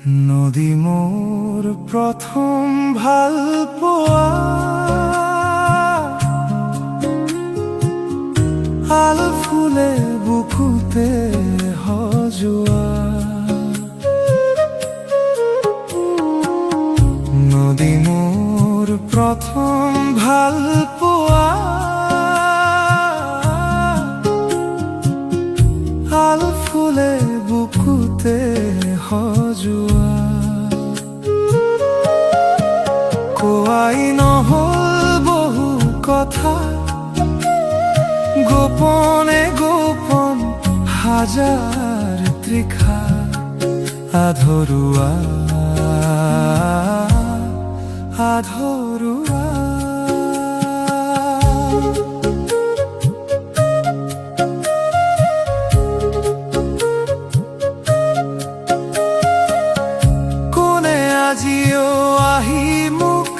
নদী মোৰ প্ৰথম ভাল পোৱা আল ফুলে বুকুতে সজোৱা নদী মোৰ প্ৰথম ভাল পোৱা আল ফুলে বুকুতে সজোৱা কোৱাই নহল বহু কথা গোপনে গোপন হাজাৰ তৃষা আধৰুৱা আধৰুৱা কোনে আজিও আহি মুখ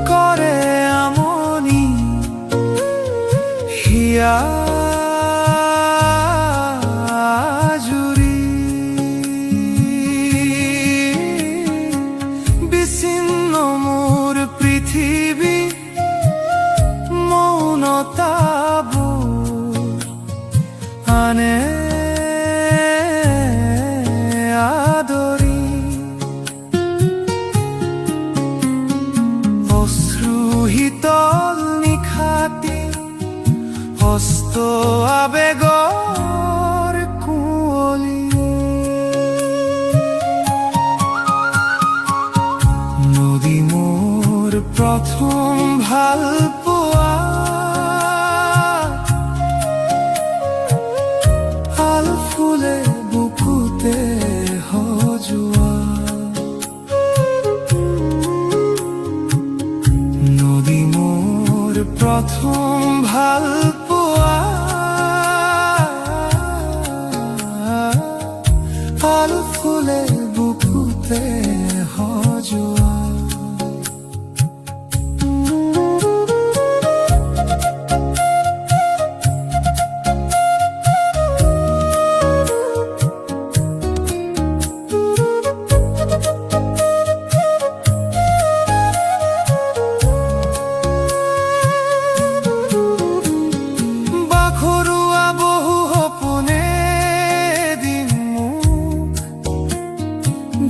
কৰে আমনি হিয়া জুৰি বিচ্ছিন্ন মোৰ পৃথিৱী মৌনতাবোৰ আনে আদৰি অশ্ৰুহিতল নিশাতি হস্ত আবেগৰ কুঁৱলী নদী মোৰ প্ৰথম ভাল পোৱা আল ফুলে বুকুতে সজোৱা নদী মোৰ প্ৰথম ভাল পোৱা আল ফুলে বুকুতে সজোৱা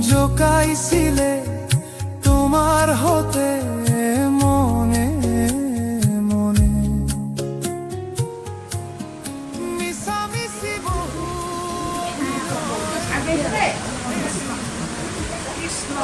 জোকাইছিলে তোমাৰ হতে মনে মনে মিছামিছি বহু কৃষ্ণ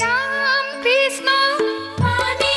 রাম কৃষ্ণ পানি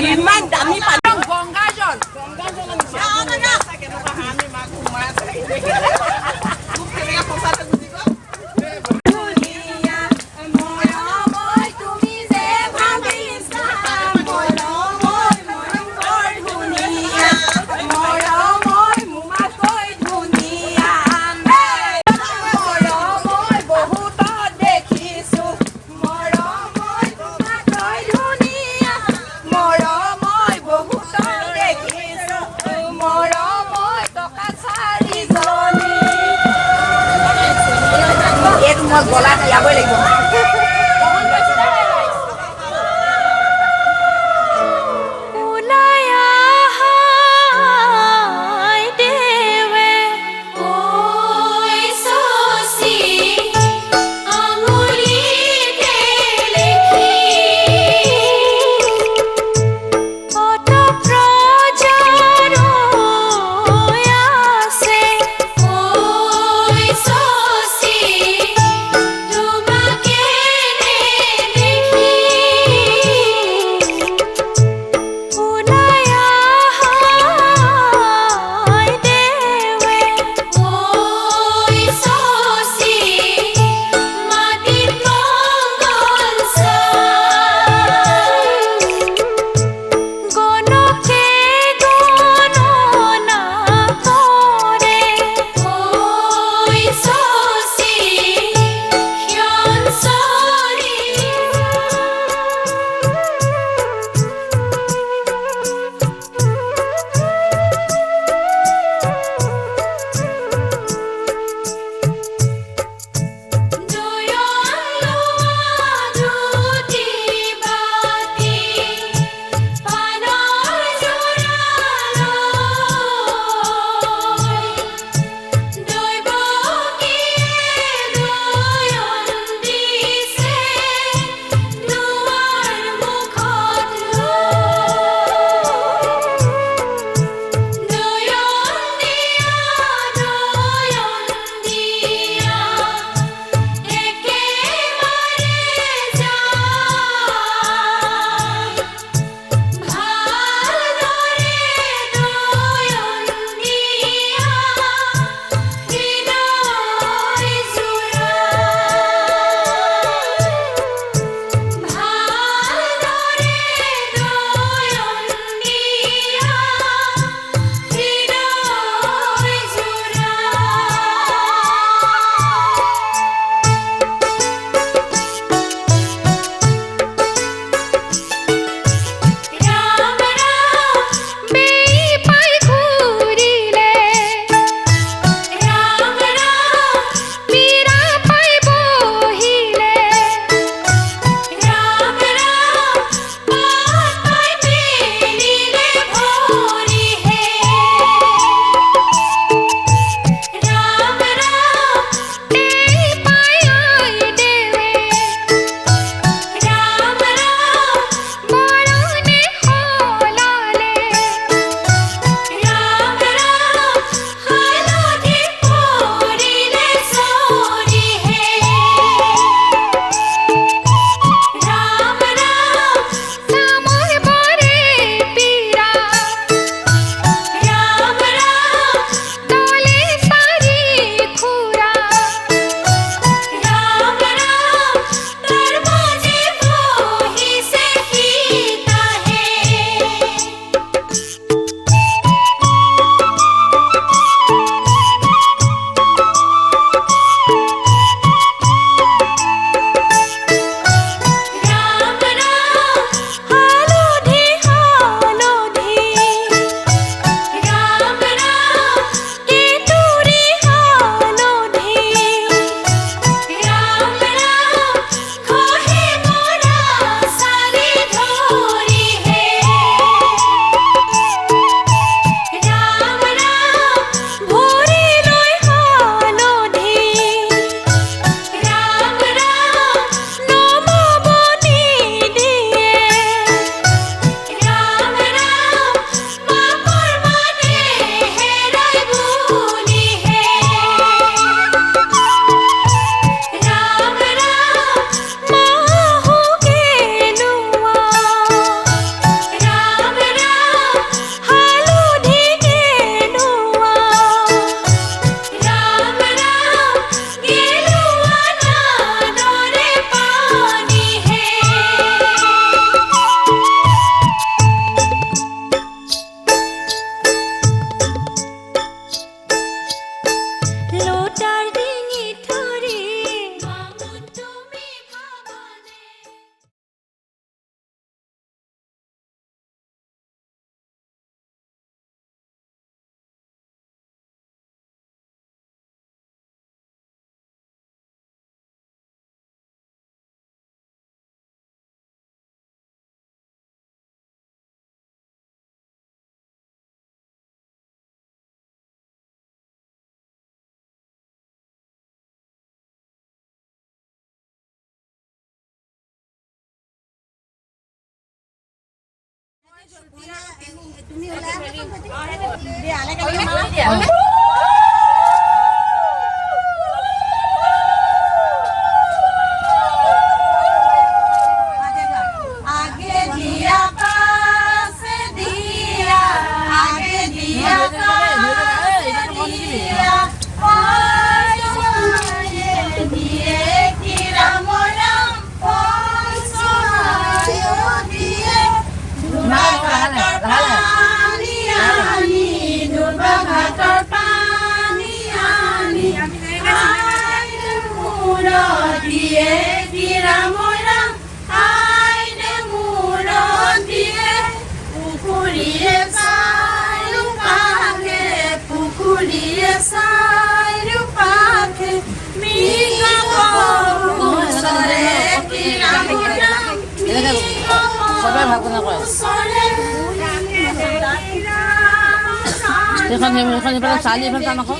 ইমান দামী পানী গলা দিয়াবই লাগিব তোমাকে आगे दिया पास दिया आगे दिया पास दिया दिए कि राम राम दिए দুৰ্বাঘাটৰ পানী আনি দিয়ে কি ৰাম ৰাম আইনে মূৰ দিয়ে পুখুৰীয়ে চাই পাখে মিগৰে কি ৰাম ৰাম সবাই ভাগ না কয় এখানে চালি এখানে টান আকৌ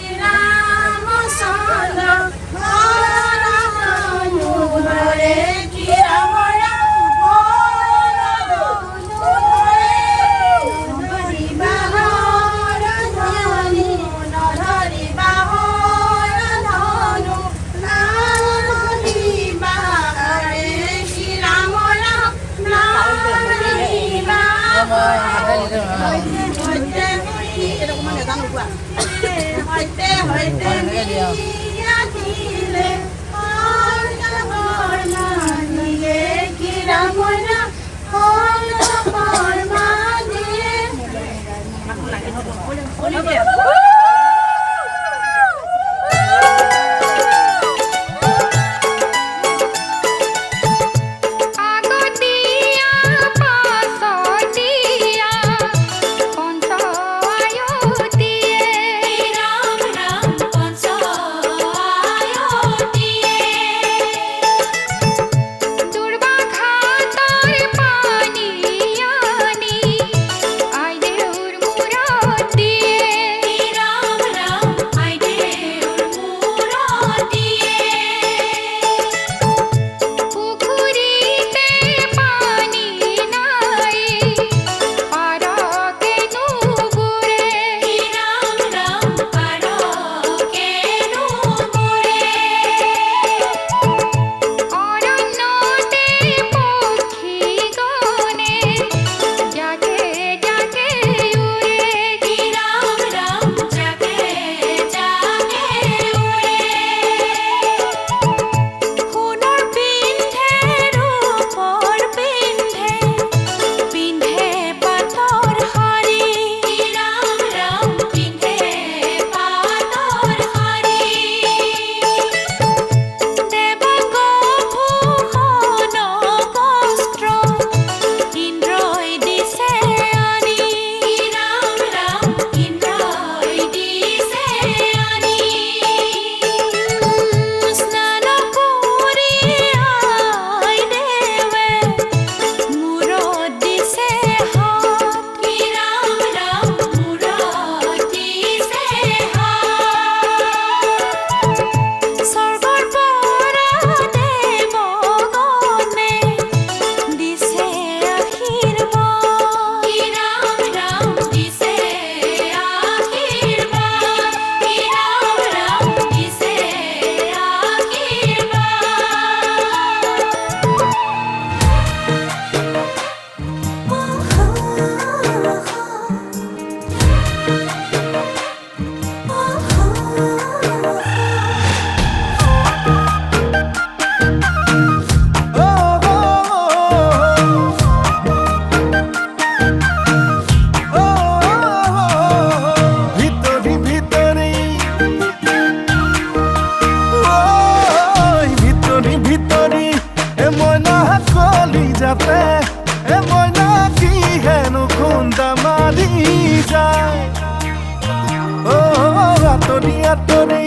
আতৰি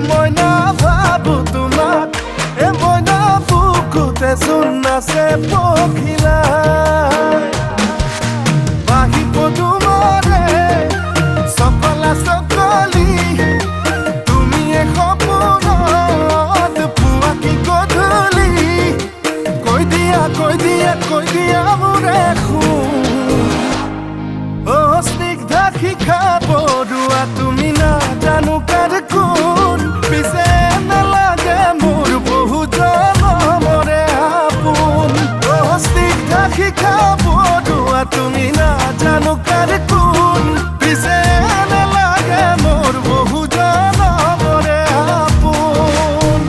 মই না ভাবো তোমাক মই না বুকুতে চোন আছে পখিলা বাহিব তোমাৰে চকলা চকলি তুমি সপোনত পুৱা কি গধূলি কৈ দিয়া মোৰে খুব শিখা পড়ুৱা তুমি নাজানো কাৰ কোন পিছে নালাগে মোৰ বহু জনমৰে আপোন স্নিগ্ধা শিখা পড়ুৱা তুমি নাজানো কাৰ কোন পিছে নালাগে মোৰ বহু জনমৰে আপোন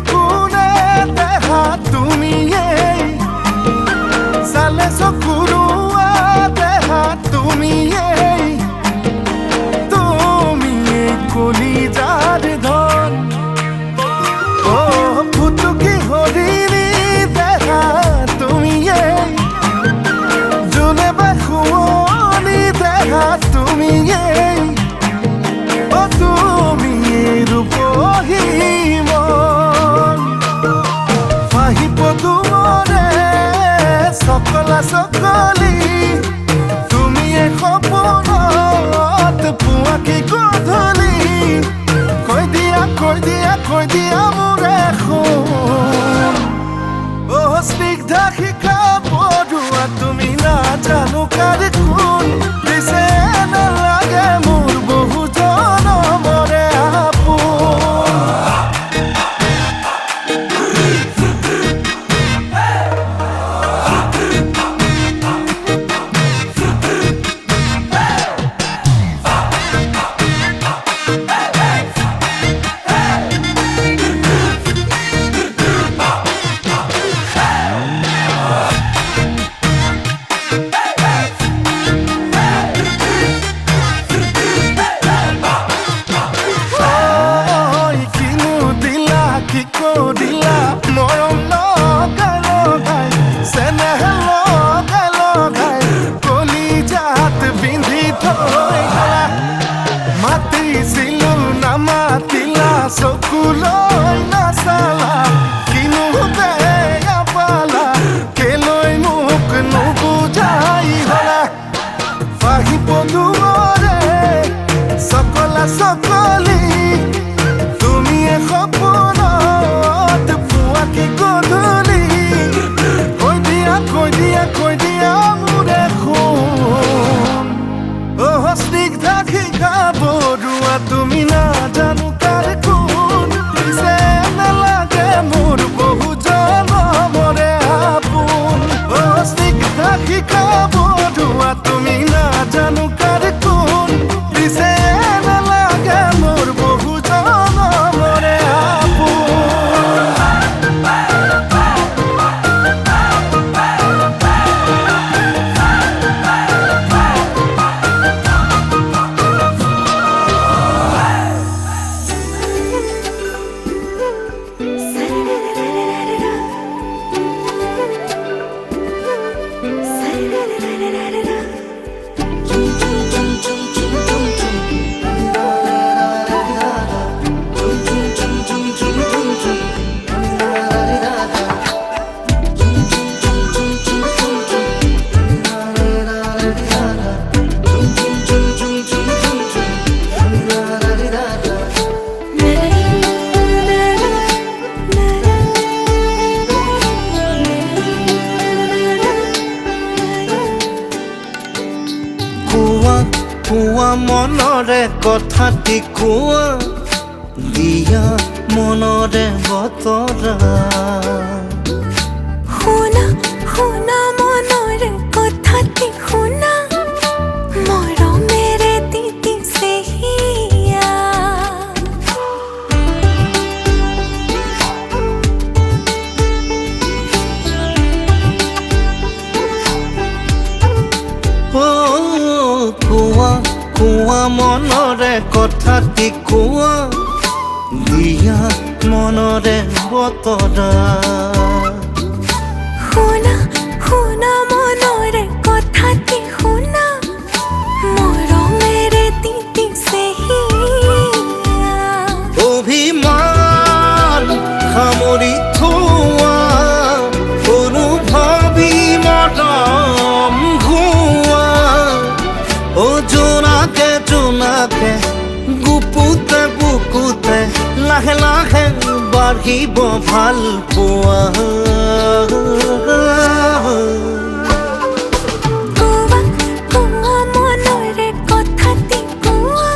কোনে দেখা তুমিয়েই চালে চকুৰুৱা দেখা তুমিয়েই তুমিয়েই কলিজাৰ ধন ফুটুকি হৰিণী দেখা তুমিয়েই যোনে বা শুৱনি দেখা তুমিয়েই তুমিয়েই ৰূপহী সকলা সকলি তুমি সপোনত পুৱাকে গধূলি কৈ দিয়া মোৰে শুন স্নিগ্ধা শিখা পড়ুৱা তুমি নাজানো কাৰ কোন পিছে নালাগে মোৰ বহু জনমৰে আপোন দিলা মৰম লগাই লগাই চেনেহ লগাই লগাই কলিজাত বিন্ধি থৈ গলা মাতিছিলো নামাতিলা চকুলৈ নাচালা কিনো বেয়া পালা কেলৈ মোক নুবুজাই হলা পাহি পদুমৰে সকলা সকলি তুমি সপোন গধূলি কৈ দিয়া মোৰে শুন স্নিগ্ধা শিখা পড়ুৱা তুমি নাজানো কাৰ কোন পিছে নালাগে মোৰ বহু জনমৰে আপোন স্নিগ্ধা শিখা পড়ুৱা তুমি নাজানো কাৰ কোন পিছে নালাগে মোৰ বহু জনমৰে আপোন কোৱা মনৰে কথাটি কোৱা দিয়া মনৰে বতৰা শুনা শুনা মনৰে কথাটি শুনা মৰমেৰে তিতিছে হিয়া কোৱা মনৰে কথাটি কোৱা দিয়া মনৰে বতৰা শুনা শুনা মনৰে কথা সামৰি থোৱা অনুভৱী মৰম ঘোৱা জোনাকে জোনাকে গুপুতে বুকুতে লাহে লাহে বাঢ়িব ভাল পোৱা কোৱা কোৱা মনৰে কথাটি কোৱা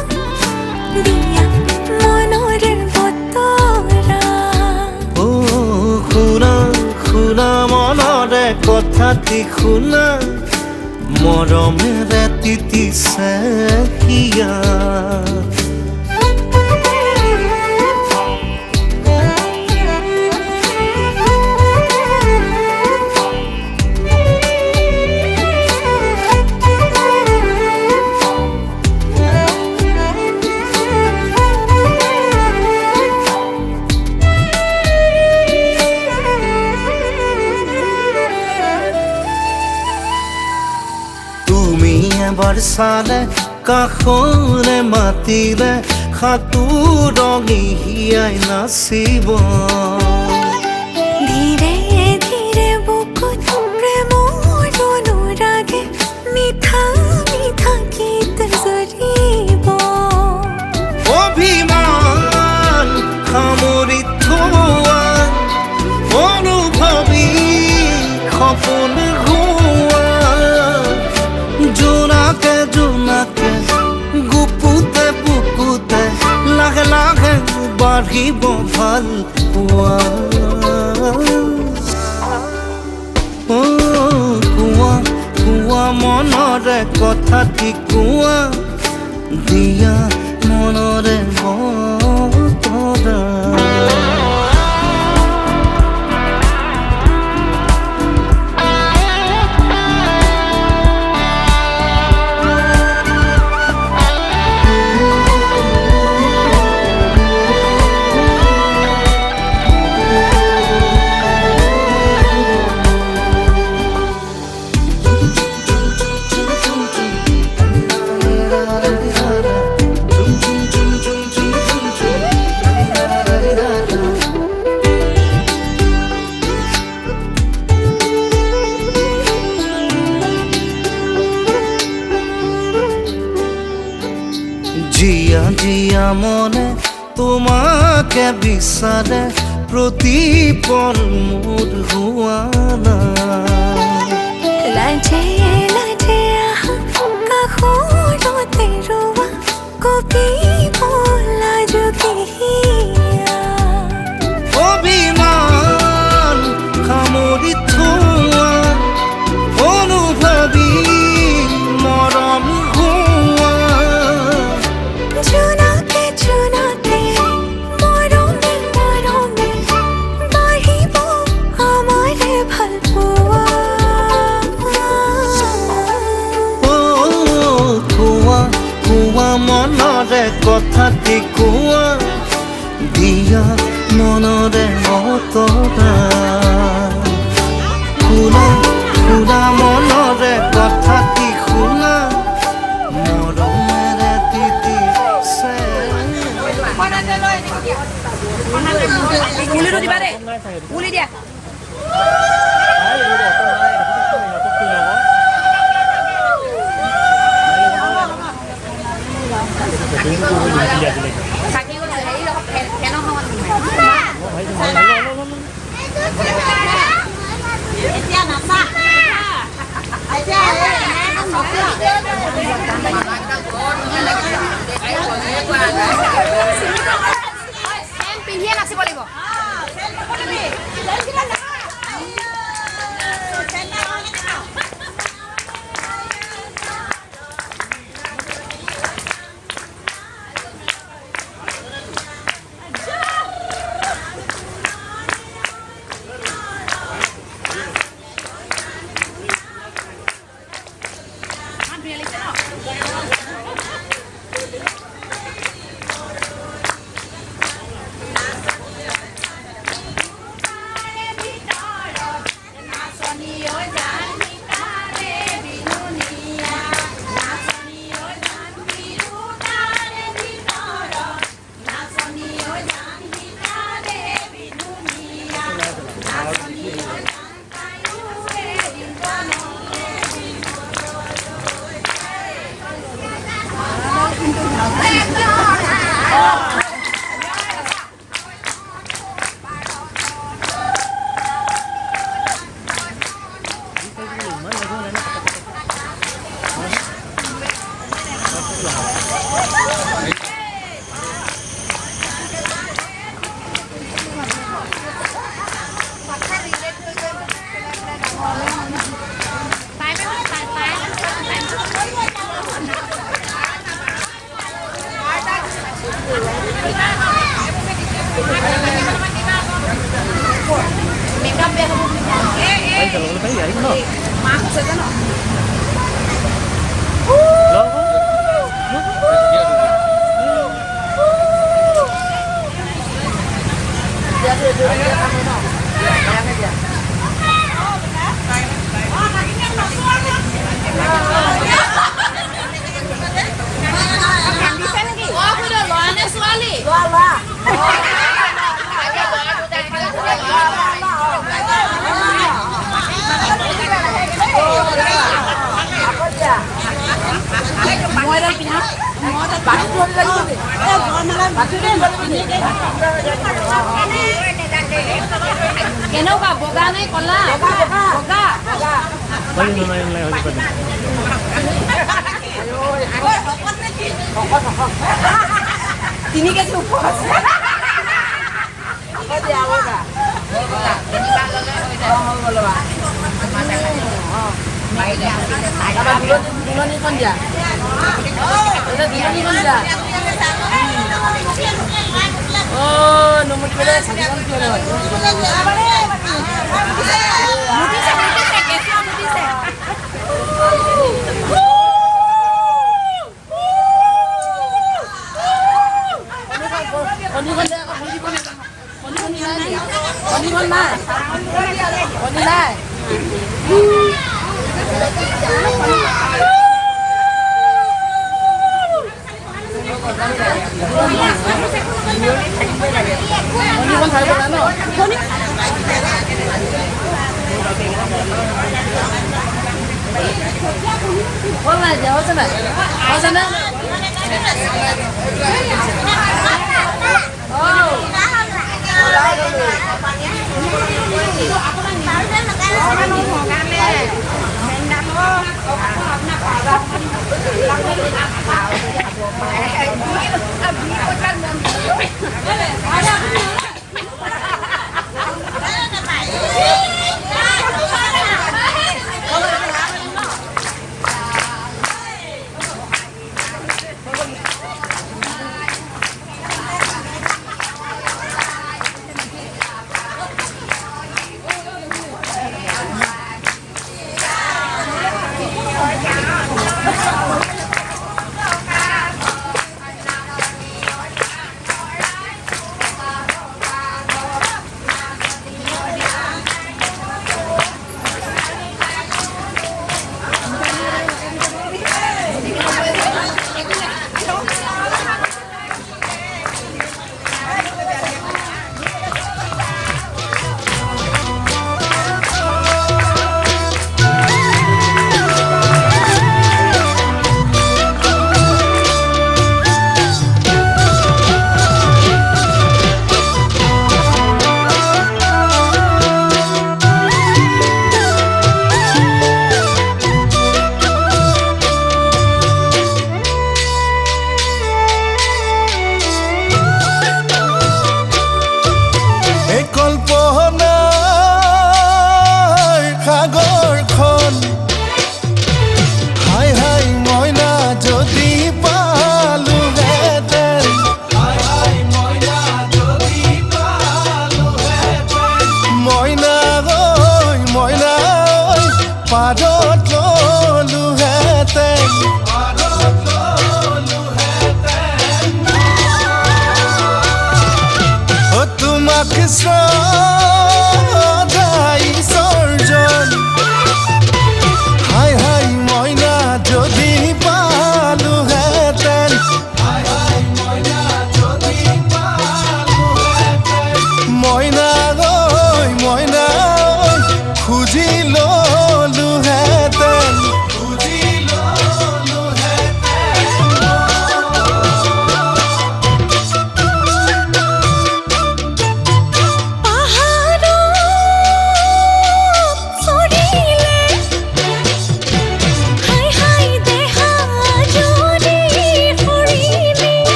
দিয়া মনৰে বতৰা শুনা শুনা মনৰে কথাটি শুনা মৰমেৰে তিতিছে হিয়া তুমি এবাৰ চালে কাষৰে মাতিলে সাঁতোৰঙি হিয়াই নাচিব ধীৰে ধীৰে বুকুত প্ৰেমৰ অনুৰাগে মিঠা মিঠা গীত জুৰিব অভিমান সামৰি থোৱা অনুভৱী সপোন ঘোৱা জোনাকে জোনাকে গুপুতে বুকুতে লাহে লাহে বাঢ়িব ভাল পোৱা কোৱা কোৱা মনৰে কথাটি কোৱা দিয়া মনৰে বতৰা জিয়া জিয়া মনে তোমাকে বিচাৰে প্ৰতিপল মোৰ হোৱা নাই লাজে লাজে আহা কাষৰতে ৰোৱা কপিব লাজুকি হিয়া অভিমান সামৰি থোৱা অনুভৱী মৰম ঘোৱা জোনাকে জোনাকে মৰমে মৰমে বাঢ়িব আমাৰে ভাল পোৱা কোৱা কোৱা মনৰে কথাটি কোৱা দিয়া মনৰে বতৰা শুনা শুনা মনৰে কথাটি শুনা মৰমেৰে তিতিছে উলিটো দিবা দেই উলি দিয়া চাকি গ'ল হেৰি লগত ফেনৰ হাৱাত এতিয়া নাচা পিন্ধিয়ে নাচিব লাগিব মেকআপ বেয়া হ'ব বুলি মাক আছে জানো কেনেকুৱা বগা নে কলা বগা তিনি কেজি ওপৰ আছে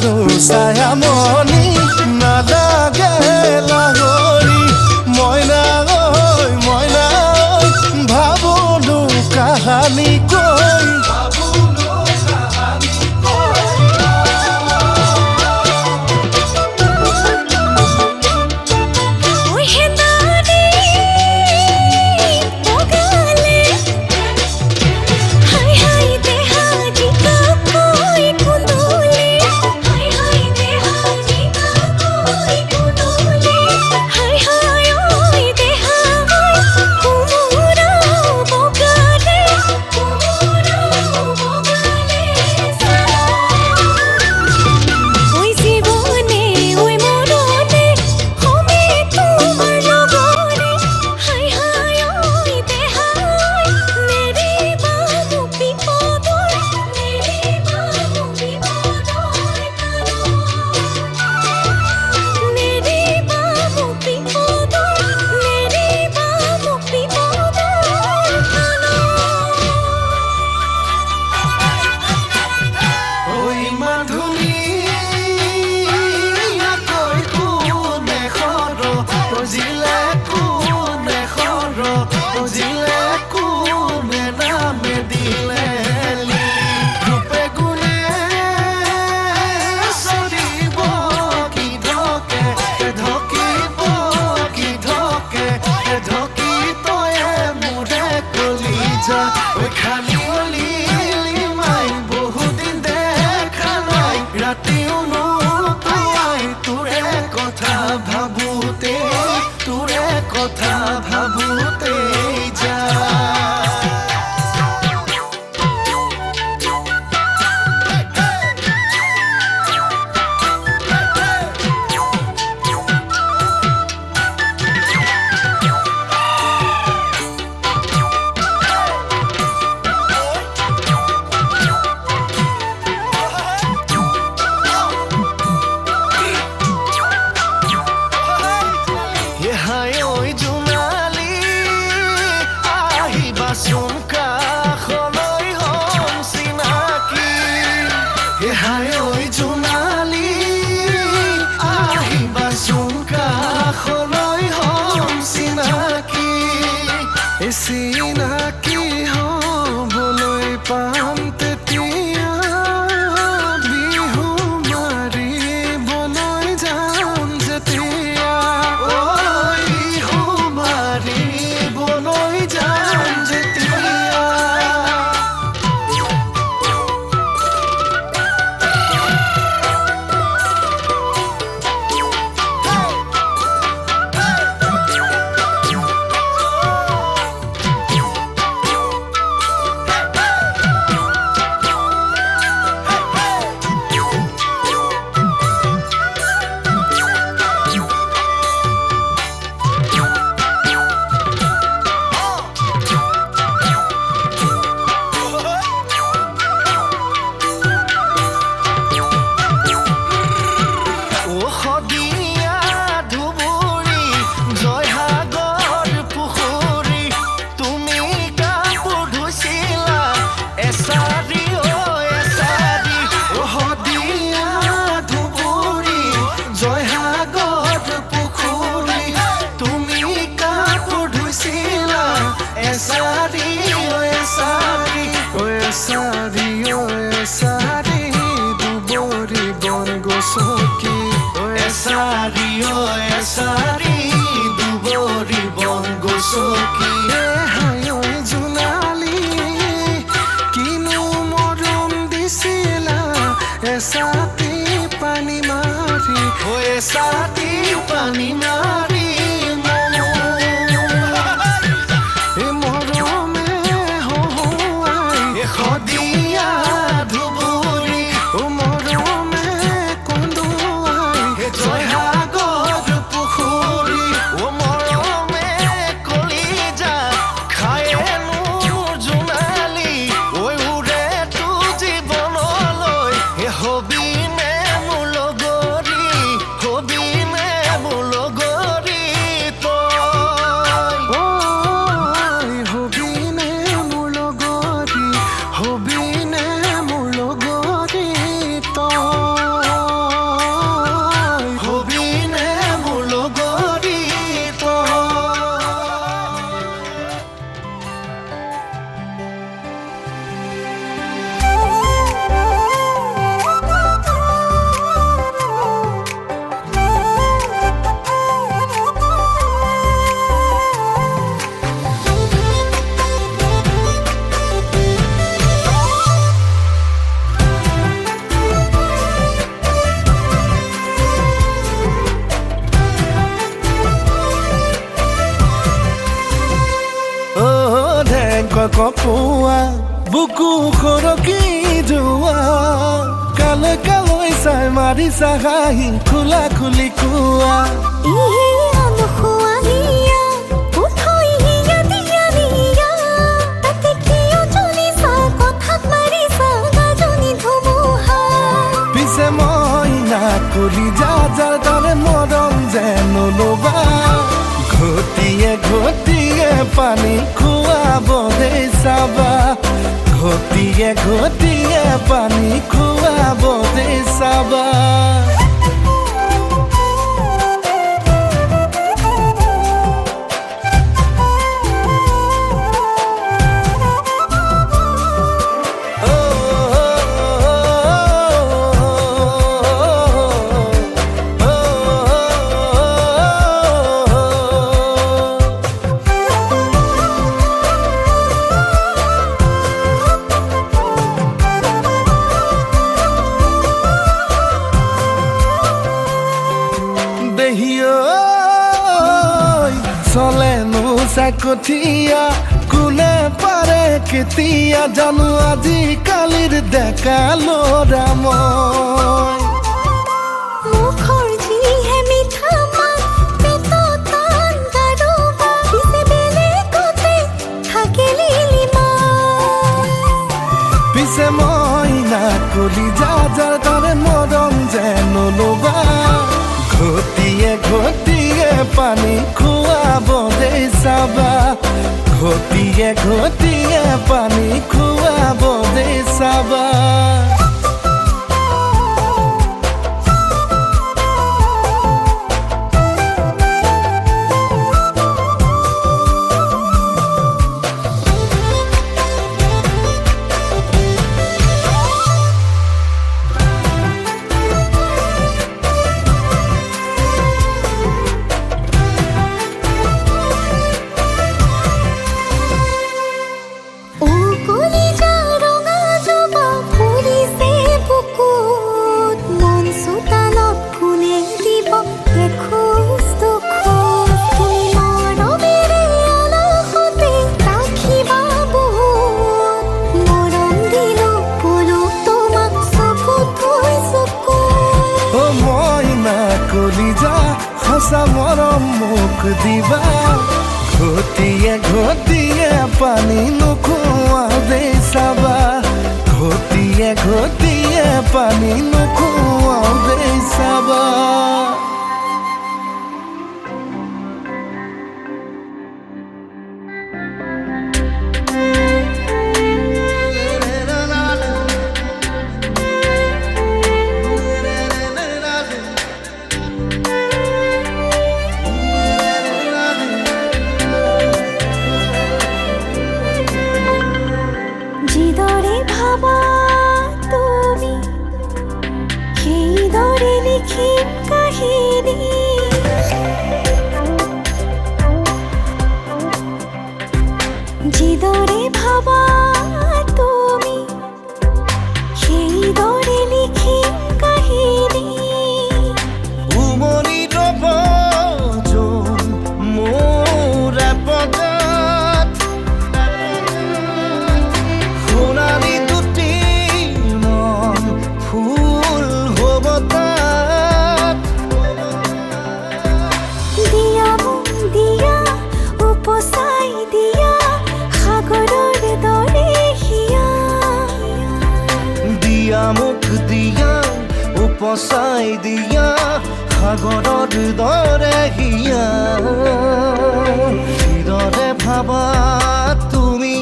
তোৰ ছায়ামণি নালাগে লাহৰি মইনা ঐ মইনা ঐ ভাবোলো কাহানী কৈ ওই হেনানি বগালে হাই হাই দেহাজি কাকই কুন্দুলে হাই হাই দেহাজি কাকই কুন্দুলে হাই হাই ওই দেহাই কুমুরা বগালে ওই জীবনে ওই মরণে হবে তোমার লগরে হাই হাই ওই দেহাই নেরে বাবু বিপদর নেরে বাবু বিপদর কারণ নেরে বাবু বিপদর নেরে বাবু বিপদর ঐ মাধুনী আকৈ কোনে খৰ বুজিলে কোনে খৰ বুজিলে কোনে নামে দিলে ৰূপে গুণে চলিব কি ঢকে ঢকিব কি ঢকে ঢকি তয়ে মোৰে কলিজা ঐ খালি মাই বহুদিন দেখা নাই ৰাতিও নোপোৱাই তোৰে কথা ভাবোতে তোৰে কথা ভাবোতে যা হাই ঐ জোনালী আহিবাচোন কাষলৈ হম চিনাকি হাই ঐ জোনালী আহিবাচোন কাষলৈ হম চিনাকি চিনাকি হ'বলৈ পাম তেতিয়া বিহু মাৰিবলৈ যাম যেতিয়া বিহু মাৰিবলৈ যাম যেতিয়া শদিয়া ধুবুৰী জয়সাগৰ পুখুৰী তুমি কাপোৰ ধুইছিলা এচাৰি এচাৰি শদিয়া ধুবুৰী জয়সাগৰ পুখুৰী তুমি কাপোৰ ধুইছিলা এচাৰি এচাৰি এচাৰি এচাৰি ধুবুৰী বন গছকি এচাৰি এচাৰি ধুবুৰী বন গছকি হাই ঐ জোনালী কিনো মৰম দিছিলা এচাতি পানী মাৰি এচাতি পানী মাৰি মৰমে হহুৱাই শদিয়া ধুবুৰী মৰমে কন্দুৱাই জয়সাগৰ পুখুৰী মৰমে কলিজা খায়ে মোৰ জোনালী ঐ উৰে তো জীৱনলৈ হবিনে মোৰ লগৰী হবিনে মোৰ লগৰী ককোৱা বুকু খৰকি যোৱা কালে কালৈ চাই মাৰিছা হাঁহি খোলা খুলি কোৱা ইহে অনুসোৱা হিয়া উঠৈ হিয়া দিয়া দিয়া তাতে কিয় চলিছা কথাত মাৰিছা গাজনি ধুমুহা পিছে মই না কলি যাৰ দৰে মৰম যেন ল'বা ঘটিয়ে ঘটিয়ে পানী খুৱাব দেই চাবা ঘটিয়ে ঘটিয়ে পানী খুৱাব দেই চাবা চলেনো চাকঠীয়া কোনে পাৰে কেতিয়া জানো আজিকালিৰ ডেকা ল'ৰা মই মুখৰ যিহে মিঠা মাত পেটত টান গাৰোবা পিছে বেলেগতে থাকে লিলিমা পিছে মই না কলি যাৰ দৰে মৰম যেন ল'বা ঘটিয়ে ঘটিয়ে পানী খুৱাব দেই চাবা ঘটিয়ে ঘটিয়ে পানী খুৱাব দেই চাবা কলিজা সঁচা মৰম মোক দিবা ঘটিয়ে ঘটিয়ে পানী নোখোৱা দেই চাবা ঘটিয়ে ঘটিয়ে পানী নোখোৱা দেই চাবা যিদৰে ভাবা তুমি সেইদৰে লিখিম কাহিনী যিদৰে ভাবা তুমি সেইদৰে লিখিম কাহিনী উমনি ৰব যোন মোৰ পদত সোণালী দুটি মন ফুল হ'ব তাত দিয়া মোক দিয়া উপচাই দিয়া সাগৰৰ দৰে হিয়া দিয়া মোক দিয়া উপচাই দিয়া সাগৰৰ দৰে হিয়া যিদৰে ভাবা তুমি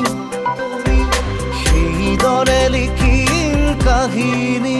সেইদৰে লিখিম কাহিনী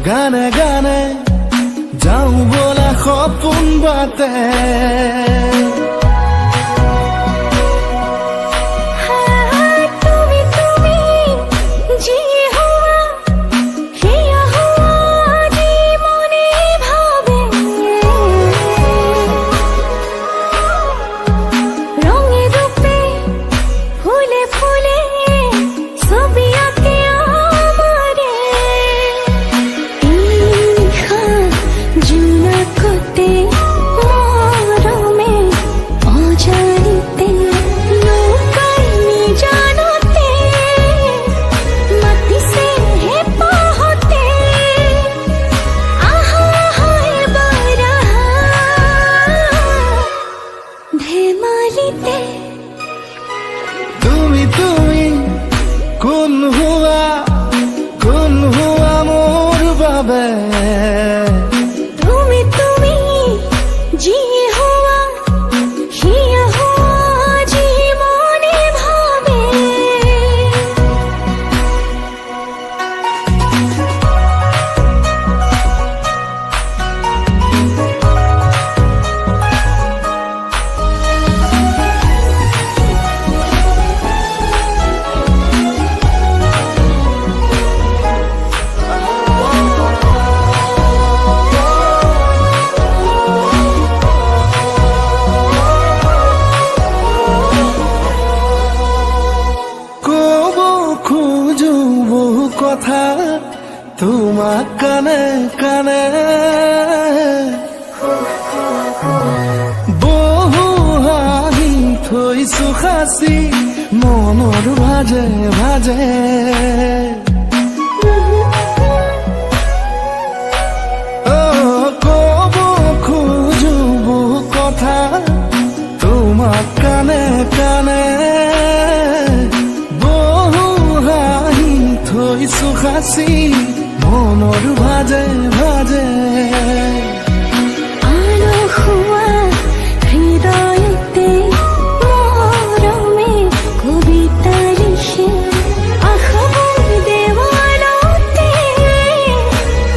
গানে গানে যাওঁ বলা সপোন বাটে তুমি তুমি যি হোৱা সেয়া হোৱা যি মনে ভাবে রঙে রূপে ফুলে ফুলে ছবি আঁকে আমারে ইহা জোনাকতে মরমে অজানিতে নৌকায় নিজানতে মাতিছে হে পাহতে আহা হয় বারা ধেমালিতে তুমি তুমি কোন হোৱা মোৰ বাবে তুমি তুমি যি হোৱা সেয়া হোৱা যি মনে ভাবে ক'ব খোজো বহু কথা তোমাক কানে কানে বহু হাঁহি থৈছো সাঁচি মনৰ ভাজে ভাজে ক'ব খোজো বহু কথা তোমাক কানে কানে বহু হাঁহি থৈছো সাঁচি মনৰ ভাজে ভাজে আলসুৱা হৃদয়তে মৰমে কবিতা লিখে আশাবোৰ দেৱালতে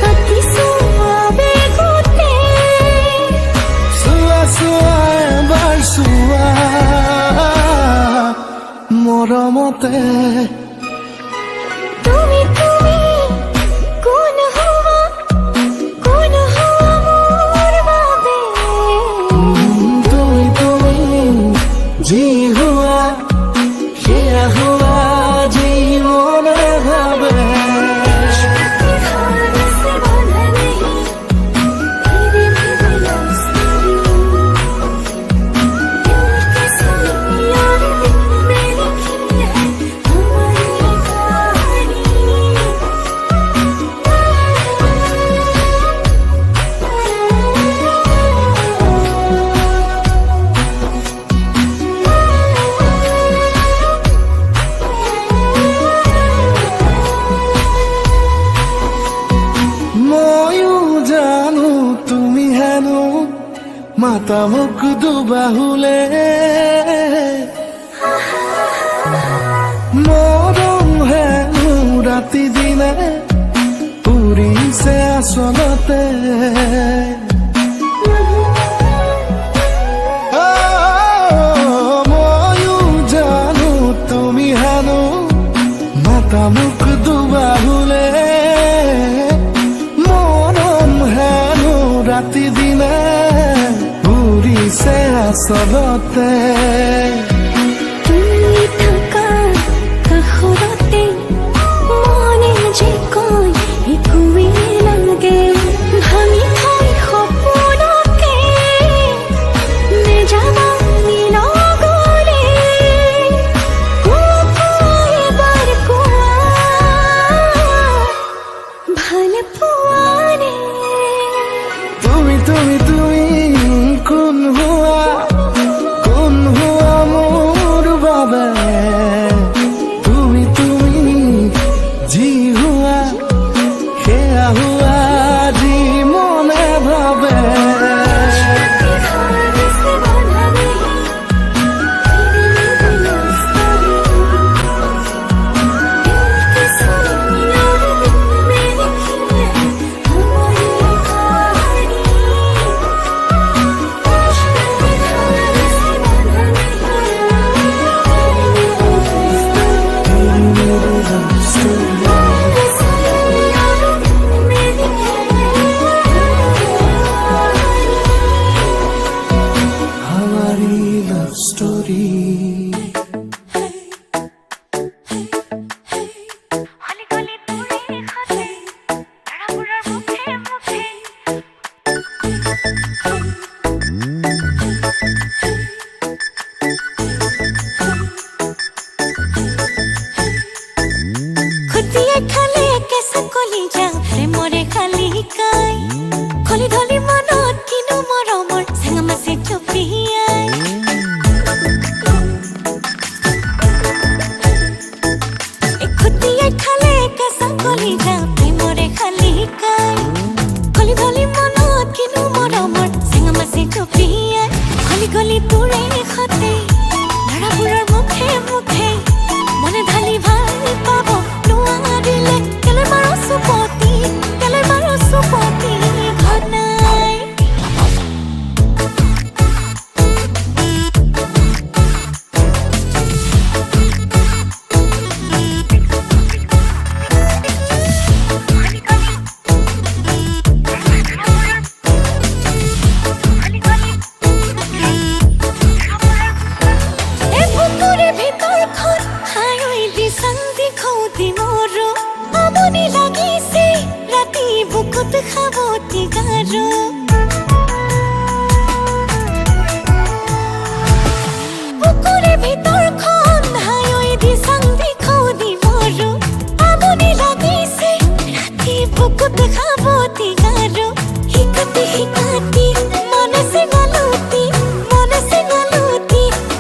আঁকিছো আবেগতে চোৱা চোৱা এবাৰ চোৱা মৰমতে তুমি তুমি কোন হোৱা মোৰ বাবে তুমি তুমি যি হোৱা সেয়া হোৱা যি মনে ভাবে हाथ से बांधा नहीं धीरे धीरे लौटती दिल के सामने यार दिल में लिखी है हमारी कहानी ময়ো জানো তুমি হেনো মাতা মোক দুবাহুলে মৰম হেনো ৰাতি দিনে উৰিছে আচলতে ময়ো জানো তুমি হেনো মাতা মোক দুবাহুলে মৰম হেনো ৰাতি দিনে উৰিছে আচলতে তুমি থাকা কাষৰতে মনে যে কয় একোৱেই নালাগে ভাঙি থৈ সপোনকে নেযাবা নিলগলে এবাৰ কোৱা ভাল পোৱানে তুমি তুমি তুমি কোন হোৱা মোৰ যা প্ৰেমৰে খালিকাই খলি ধলি মনত কিনো মৰমৰ চেঙামাছি জপিয়াই এখুটিয়াই খালে কেঁচা কলি যা প্ৰেমৰে খালিকাই খলি ধলি মনত কিনো মৰমৰ চেঙামাছি জপিয়াই খলি গলি তোৰে খতে ধৰাবোৰৰ মুখে মুখে মনে ঢালি ভাল পাব নোৱাৰিলে কেলে মাৰো চুপতি ঘনাই খাবতি গাৰো বুকুৰে ভিতৰখন হায়ৈ দি চাংদি খৌদি মৰো আমনি লাগিছে ৰাতি বুকুত খাবতি গাৰো হিকাতি মনে চিঙালুতি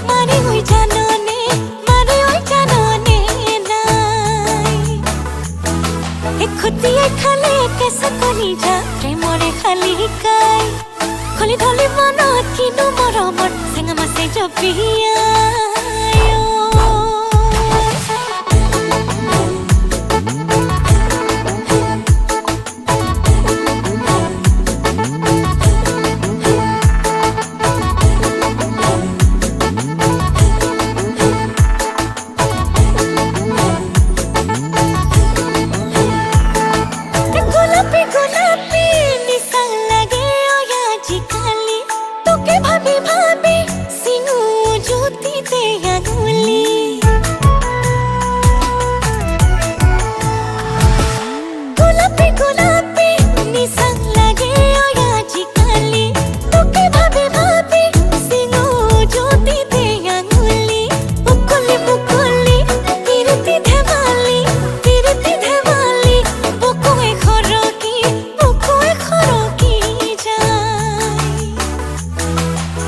মাৰি হৈ জাননে নাই এখুটিয়াই খালে কেঁচা কলি যা প্ৰেমৰে খালিকাই খলি ধলি মনত কিনো মৰমৰ চেঙামাছি জপিয়াই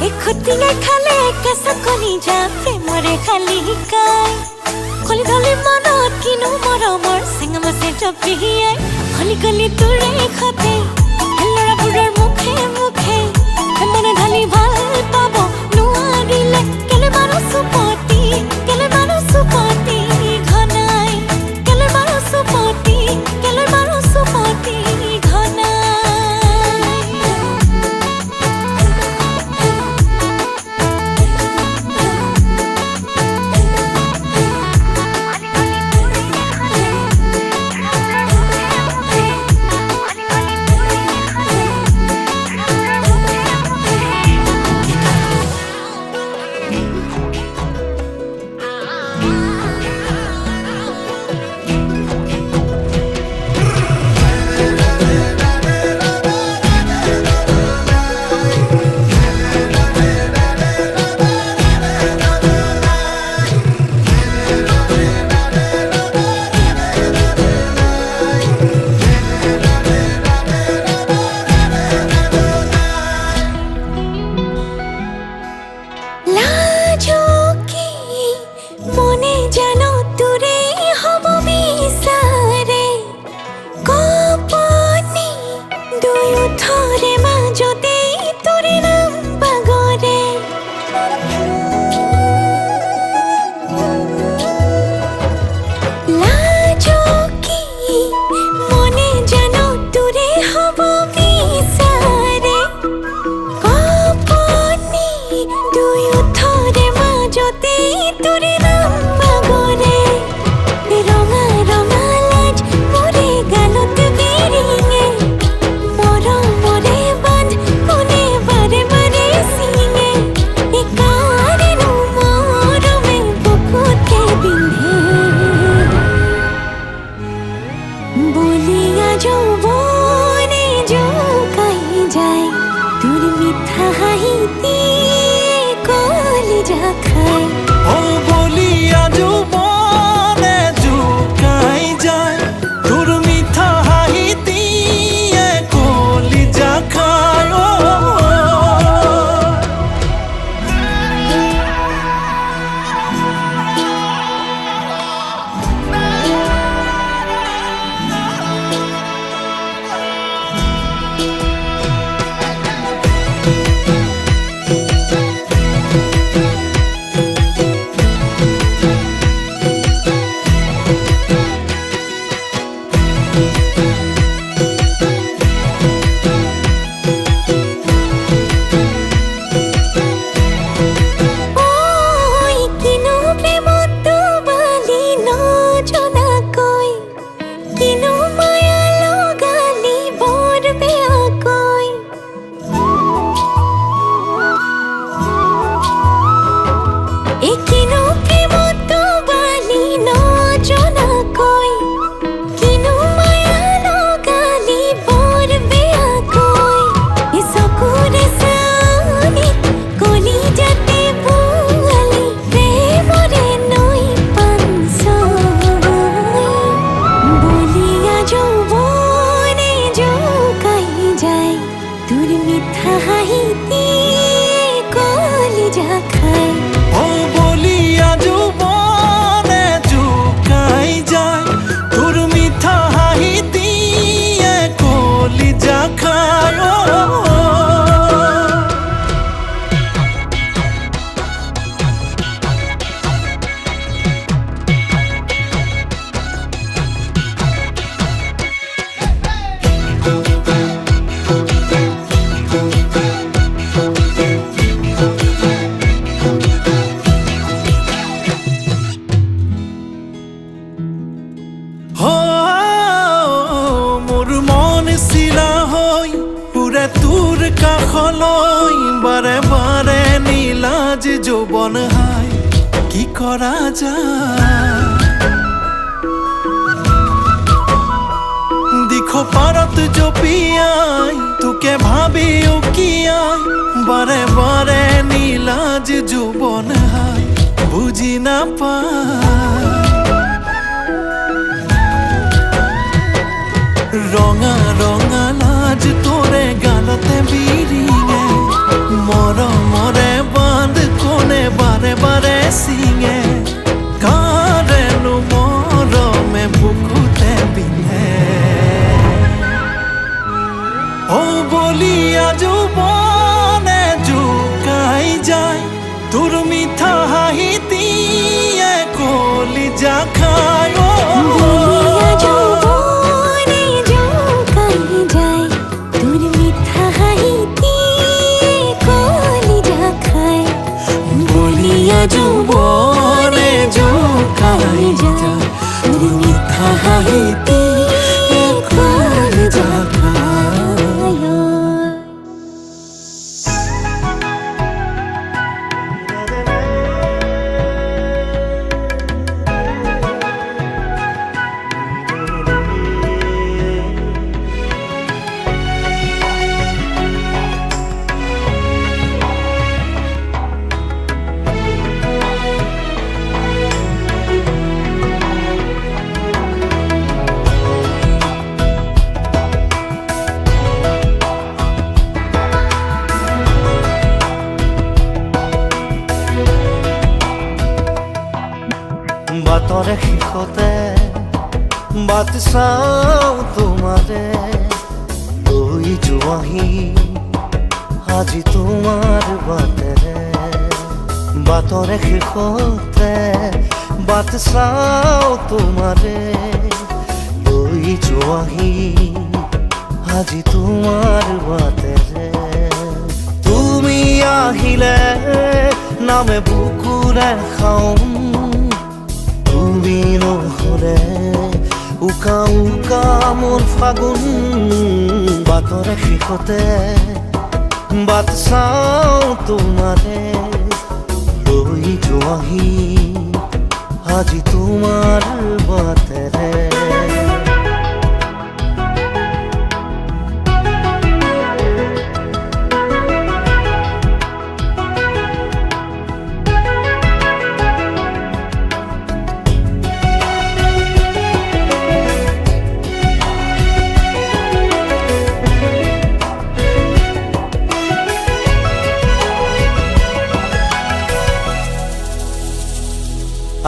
এখুটিয়াই খালে কেঁচা কলি যা প্ৰেমৰে খালিকাই খলি ধলি মনত কিনো মৰমৰ চেঙামাছি জপিয়াই খলি গলি তোৰে খতে ল'ৰাবোৰৰ মুখে মুখে মনে ঢালি ভাল পাব নোৱাৰিলে কেলে মাৰো চুপতি ঘনাই কেলে মাৰো চুপতি ঘনাই বলিয়া যৌবনে জুকাই যায় তোৰ মিঠা হাহি জীৱন হাই কি কৰা যায় দিখ পাৰত জপিয়াই তোকে ভাবি উকিয়াই বাৰে বাৰে নীলাজ জীৱন হাই বুজি নাপায় ৰঙা ৰঙা লাজ তোৰে গালতে বিৰিঙে মৰমৰে বান্ধ কোনে বাৰে বাৰে চিঙে কাৰেনো মৰমে বুকুতে বিনে ও বলিয়া যৌবনে জোকাই যায় তোৰ মিঠা হাঁহিটিয়ে কলিজা খায় বলিয়া যৌবনে জোকাই যায় তোর মিঠা হাঁহিতে কলিজা খায় বলিয়া যৌবনে জোকাই যায় তোর মিঠা হাঁহিতে কলিজা খায় বাটৰে শেষতে বাট চাওঁ তোমাৰে লৈ যোৱাহি আজি তোমাৰ বাটেৰে বাটৰে শেষতে বাট চাওঁ তোমাৰে লৈ যোৱাহি আজি তোমাৰ বাটেৰে তুমি আহিলে নামে বুকুৰে খাওঁ তুমি নহলে উকা উকা মোৰ ফাগুন বাটৰে শেষতে বাট চাওঁ তোমাৰে লৈ যোৱাহি আজি তোমাৰ বাটেৰে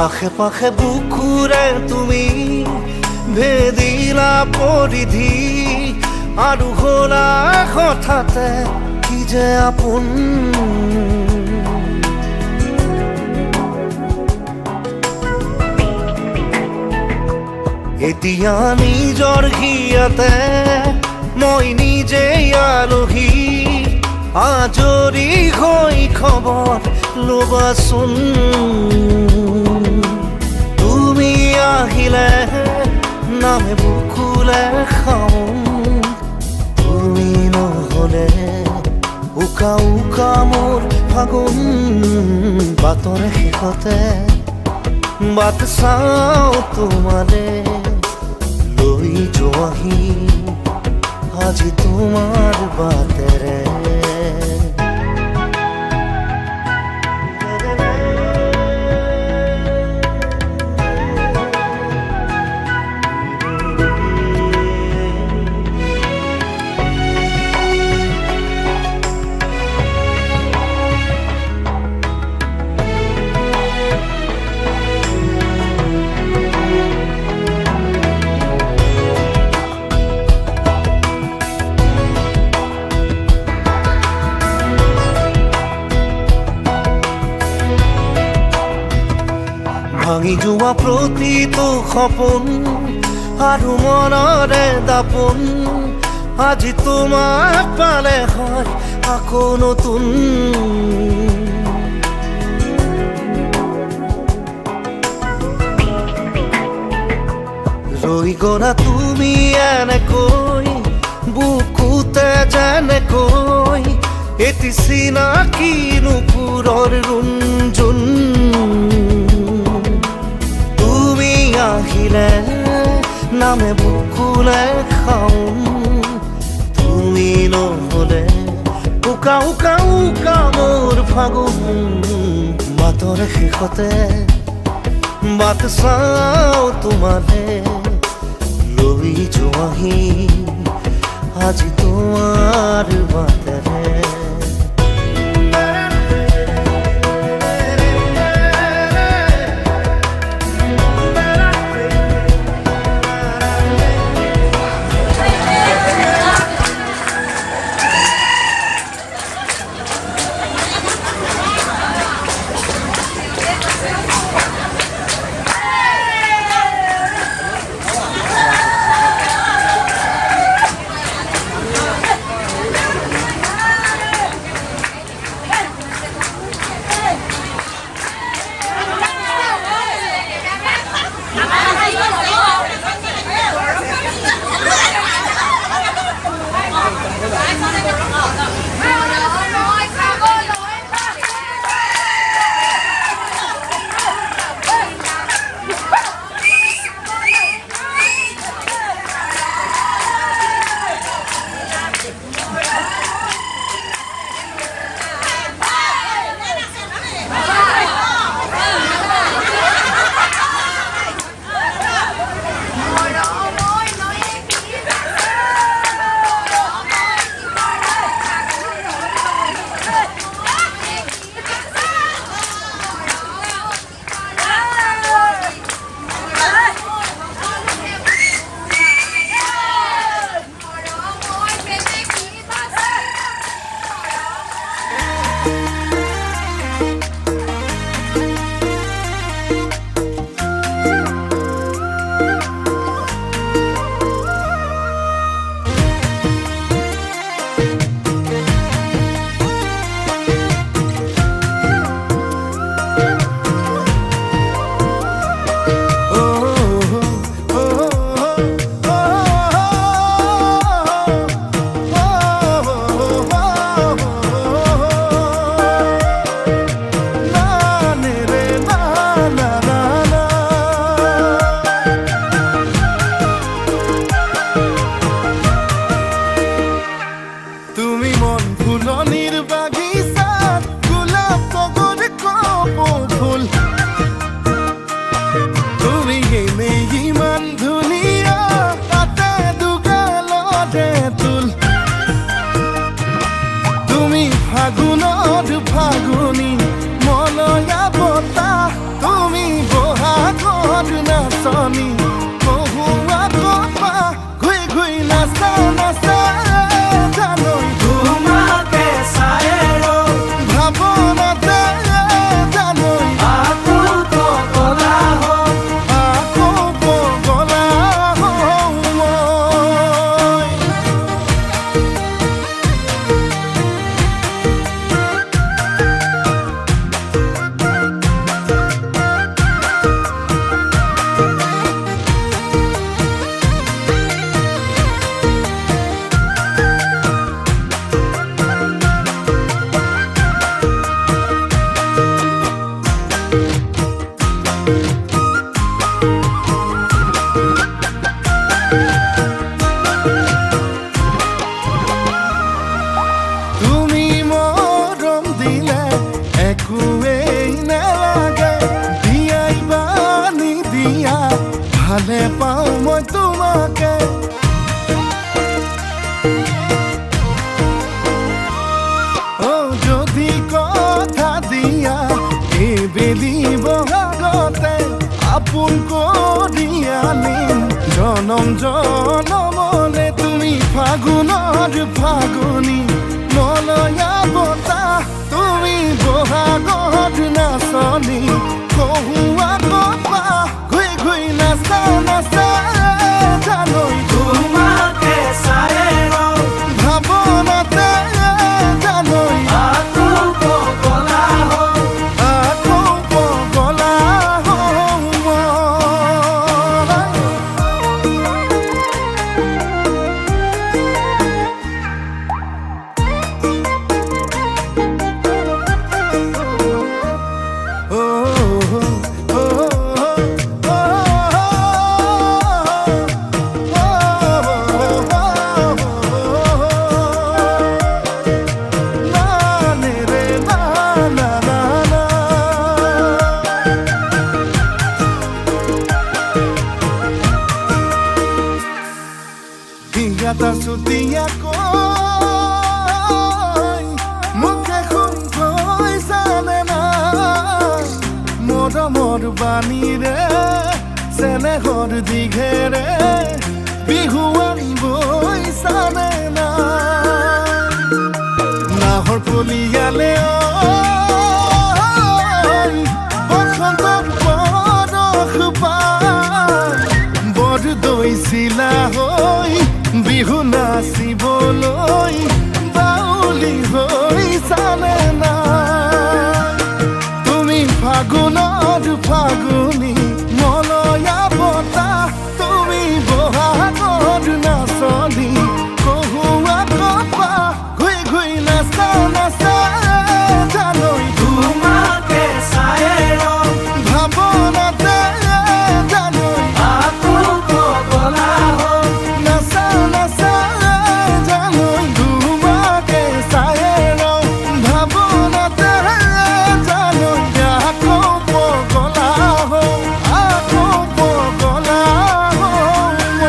আশে পাশে বুকুৰে তুমি ভেদিলা পৰিধি আৰু হলা হঠাতে কি যে আপোন এতিয়া নিজৰ হিয়াতে মই নিজে আলহী আজৰি হৈ খবৰ ল'বাচোন তুমি আহিলে নামে বুকুলে খাওঁ তুমি নহলে উকা উকা মোৰ ফাগুন বাটৰে শেষতে বাট চাওঁ তোমাৰে লৈ যোৱাহি আজি তোমাৰ বাটেৰে ভাঙি যোৱা প্ৰতিটো সপোন আৰু মনৰে দাপোন আজি তোমাক পালে হয় আকৌ নতুন ৰৈ গলা তুমি এনেকৈ বুকুতে যেনেকৈ এটি চিনাকি নুপুৰৰ ৰুণজুন তুমি আহিলে নামে বুকুলে খাওঁ তুমি নহ'লে উকা উকা উকা মোৰ ফাগুন মাতৰ শেষতে বাট চাওঁ তোমাৰে লৈ যোৱাহি আজি তোমাৰ বাটেৰে ফাগুনি মলয়া বতাহ তুমি বহাগৰ নাচনি বহুৱা কপা ঘুই ঘুই নাচা নাচা জানৈ তোমাকে চাই ভাৱনাতে জানৈ আকৌ পগলা ভালে পাওঁ মই তোমাকে যদি কথা দিয়া এইবেলি বহাগতে আপোন কৰি আনিম জনম জনমলে তুমি ফাগুনৰ ফাগুনি মলয়া বতাহ তুমি বহাগৰ নাচনি কহুৱা কপা ঘুই ঘুই নাচা নাচা জানৈ তোমাকে চাই ভাৱনাতে জানৈ আকৌ পগলা হিগাটা চুতীয়াকৈ মুখে শুন কৈছানে না মৰমৰ বাণীৰে চেনেহৰ দীঘেৰে বিহুৱান বৈছানে না নাহৰ কলিয়ালে বসন্তৰ পৰশ পাই বৰ দৈছিলা হৈ বিহু নাচিবলৈ বাউলি হৈছানে না তুমি ফাগুনৰ ফাগুনী মলয়া বতাহ তুমি বহাগৰ নাচনী কহুৱা কপা ঘুই ঘুই নাচা নাচা জানৈ তোমাকে চায়ে ভাৱনাতে জানৈ আকৌ পগলা হ'ল নাচা নাচা জানৈ তোমাকে চায়ে ভাৱনাতে জানৈ আকৌ পগলা হ'ল আকৌ পগলা হ'ল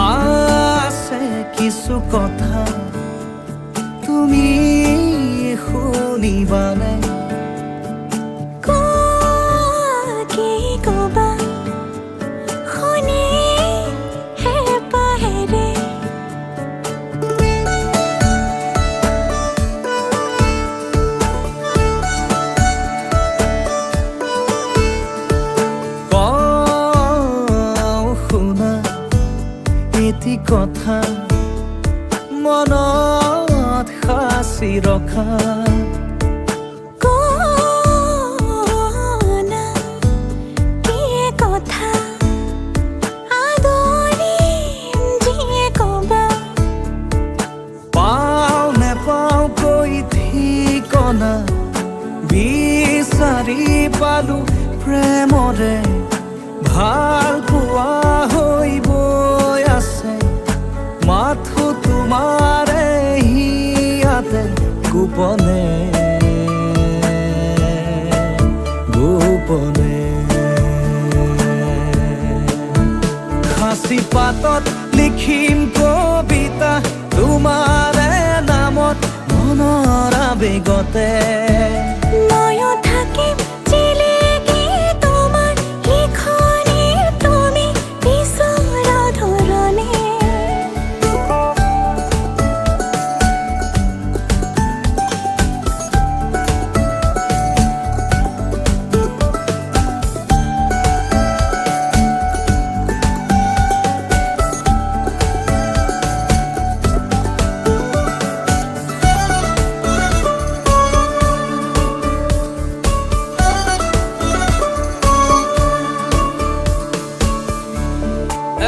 আছে কিছু কথা তুমি শুনিবানে কি কবা শুনি হেঁপাহেৰে কওঁ শুনা এটি কথা মনত সাঁচি ৰখা কোনা কি কথা আদৰিম যিয়ে কবা পাওঁ নেপাওঁ কৈ ঠিকনা বিচাৰি পালো প্ৰেমৰে ভাল পোৱা হৈ বৈ আছে মাথো তোমাৰে হিয়াতে গোপনে গোপনে সাঁচি পাতত লিখিম কবিতা তোমাৰে নামত মনৰ আবেগতে ময়ো থাকিম জিলিকি তোমাৰ লিখনিৰ তুমি বিচৰা ধৰণে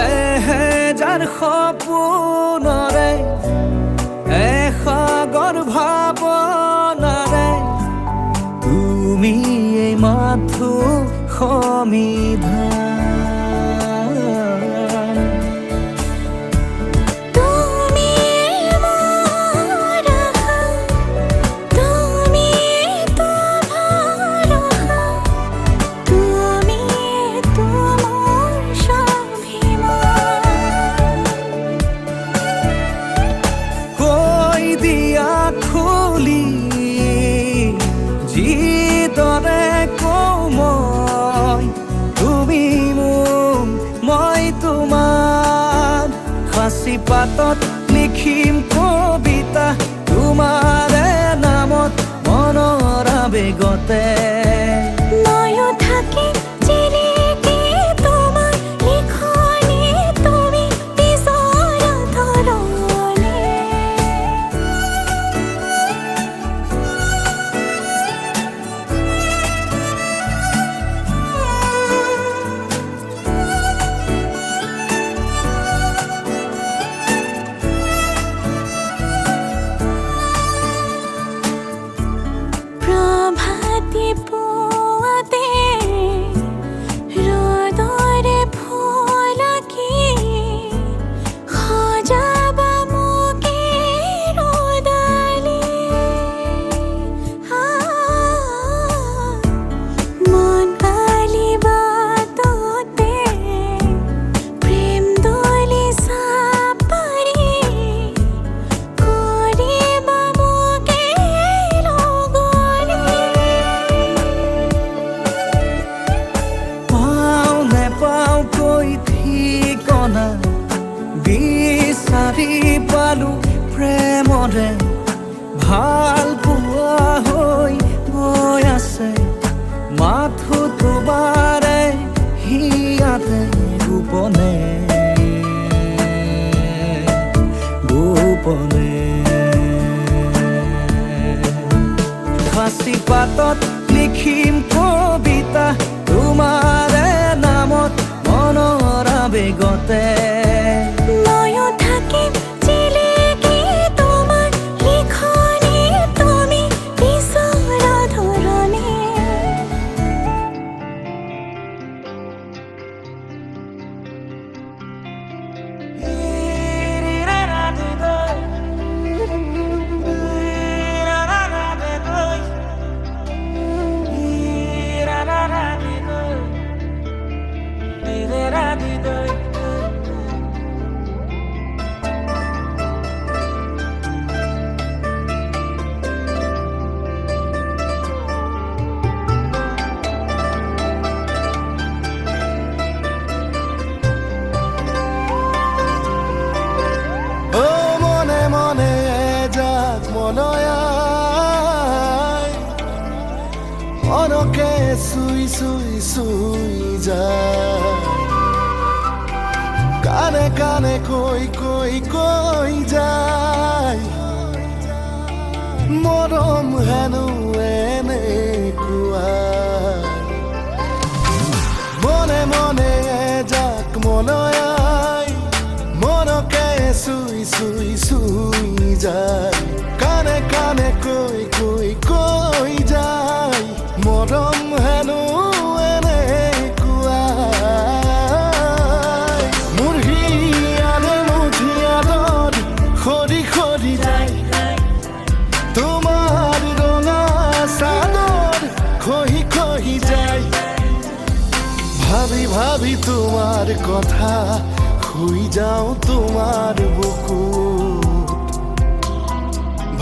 এহেজাৰ সপোনৰে এসাগৰ ভাৱনাৰে তুমি এই মাথো সমিধান তুমি মোৰ আশা তুমি তো ভৰসা তুমি তো মোৰ স্বাভিমান কৈ দিয়া খুলি যিদৰে কওঁ মই তুমি মোক মই তোমাৰ সাঁচি পাতত লিখিম কবিতা তোমাৰে নামত মনৰ আবেগতে ময়ো থাকিম জিলিকি তোমাৰ লিখনিৰ তুমি বিচৰা ধৰণে প্ৰভাতী বুজি পালো প্ৰেমৰে ভাল পোৱা হৈ গৈ আছে মাথো তোমাৰে হিয়াতে গোপনে গোপনে সাঁচি পাতত লিখিম কবিতা তোমাৰে নামত মনৰ আবেগতে ময়ো থাকিম জিলিকি তোমাৰ লিখনি তুমি বিচৰা ধৰণে ও মনে মনে যাক মনয়াই মনকে চুই চুই চুই যায় কানে কানে কৈ কৈ কৈ যায় মৰম হেনো এনেকুৱা মনে মনে যাক মনয়াই মনকে চুই চুই চুই যায় কানে কানে কৈ কৈ কৈ যায় মৰম হেনো এনেকুৱা মোৰ হিয়ালে মুঠিয়ালত সৰি সৰি যায় তোমাৰ ৰঙা চাদৰ খহি খহি যায় ভাবি ভাবি তোমাৰ কথা শুই যাওঁ তোমাৰ বুকুত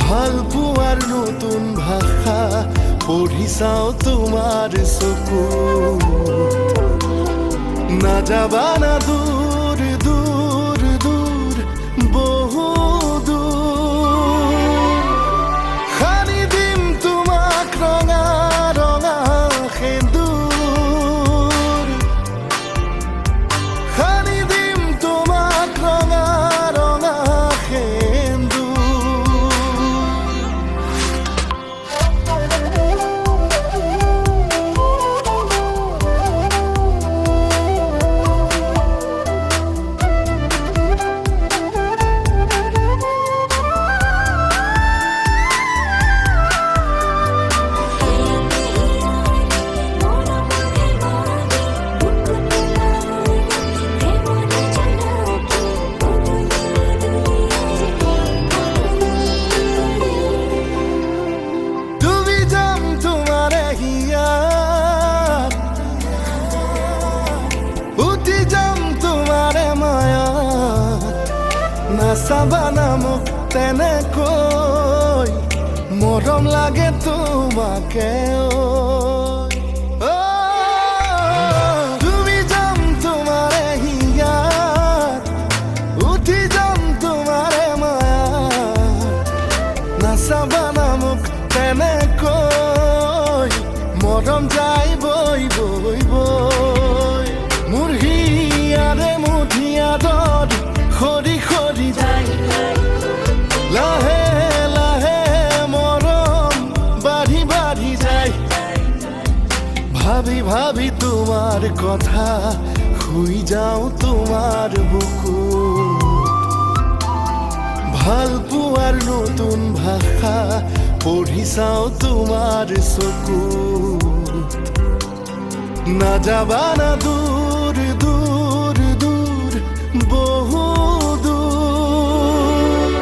ভাল পোৱাৰ নতুন ভাষা পঢ়ি চাওঁ তোমাৰ চকুত নাযাবা না দূৰ দূৰ দূৰ বহু দূৰ সানি দিম তোমাক ৰঙা ৰঙা সেন্দুৰ সানি দিম তোমাক ৰঙা ৰঙা সেন্দুৰ ডুবি যাম তোমাৰে হিয়াত উঠি যাম তোমাৰে মায়াত নাচাবা না মোক তেনেকৈ মৰম লাগে তোমাকে ডুবি যাম তোমাৰে হিয়াত উঠি যাম তোমাৰে মায়াত নাচাবা না মোক তেনেকৈ মৰম যাই বৈ বৈ বৈ মোৰ হিয়াৰে মুঠিয়াত সৰি সৰি যায় লাহে লাহে মৰম বাঢ়ি বাঢ়ি যায় ভাবি ভাবি তোমাৰ কথা শুই যাওঁ তোমাৰ বুকুত ভাল পোৱাৰ নতুন ভাষা পঢ়ি চাওঁ তোমাৰ চকুত নাযাবা না দূৰ দূৰ দূৰ বহু দূৰ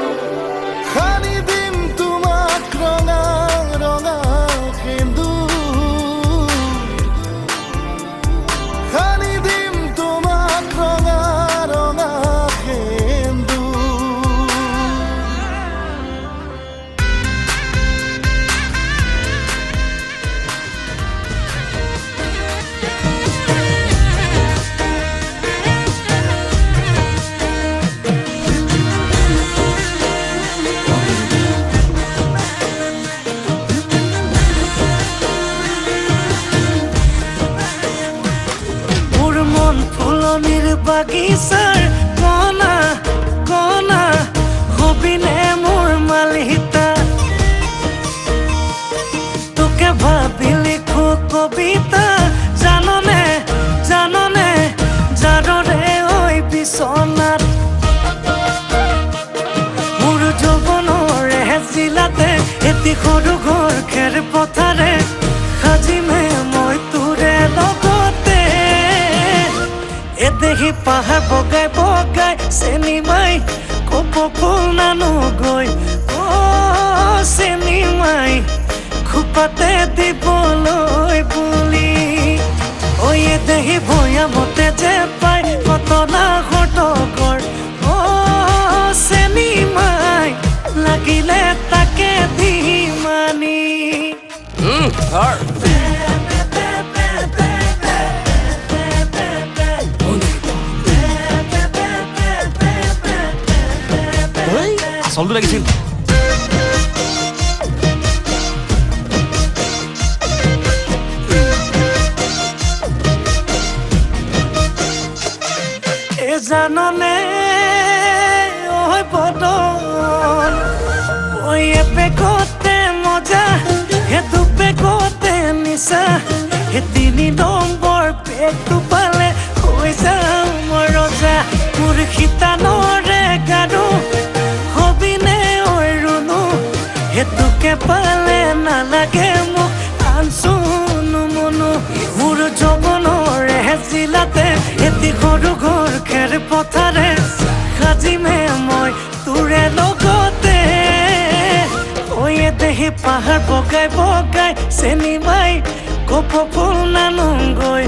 সানি দিম তোমাক ৰঙা ৰঙা সেন্দুৰ সানি দিম তোমাক ৰঙা ৰঙা সেন্দুৰ ফুলনিৰ বাগিচাৰ কণা কণা হবিনে মোৰ মালিতা তোকে ভাবি লিখো কবিতা জাননে জাননে যাদৰে ঐ বিচনাত মোৰ যৌৱনৰে জিলাতে এটি সৰু ঘৰ খেৰ পথাৰে সাজিমে মই তোৰে লগতে এদেহি পাহাৰ বগাই বগাই চেনি মাই কপ ফুল নানো গৈ চেনি মাই খোপাতে দিবলৈ বুলি ঐ এদেহি ভৈয়ামতে যে পাই কতনা ঘটকৰ চেনি মাই লাগিলে তাকে দি মানি ধৰ আচলটো লাগিছিল জাননে ঐ বদন ঐ এপেকতে মজা হে দুপেকতে নিচা হে 3 নম্বৰ পেকটো পালে হৈ যাওঁ মই ৰজা মোৰ শীতানৰে গাৰু হবিনে ঐ ৰুণু হেতুকে পালে নালাগে মোক আনচুনো মনো মোৰ যৌৱনৰে জিলাতে এটি সৰু ঘৰ খেৰ পথাৰে সাজিমে মই তোৰে লগতে ঐ এদেহি পাহাৰ বগাই বগাই চেনি মাই কপ ফুল নানোগৈ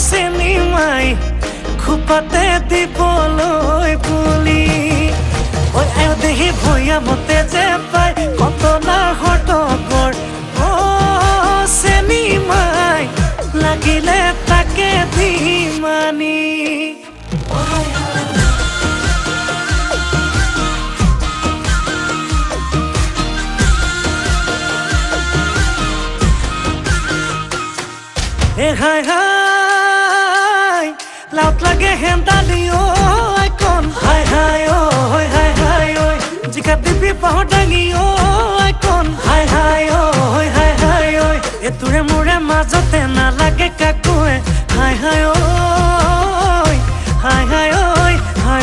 চেনি মাই খোপাতে দিবলৈ বুলি ঐ এদেহি ভৈয়ামতে যে পাই কতনা ঘটকৰ চেনি মাই লাগিলে তাকে দি মানি হাই হাই লাউট লাগে হেন্দালি আইকন হাই হাই হাই হাই ঐ জিকা দিবি পাহৰ ডাঙি আইকন হাই হাই হাই হাই ঐ এটোৰে মোৰে মাজতে নালাগে কাকোৱে হাই হাই হাই হাই হাই হাই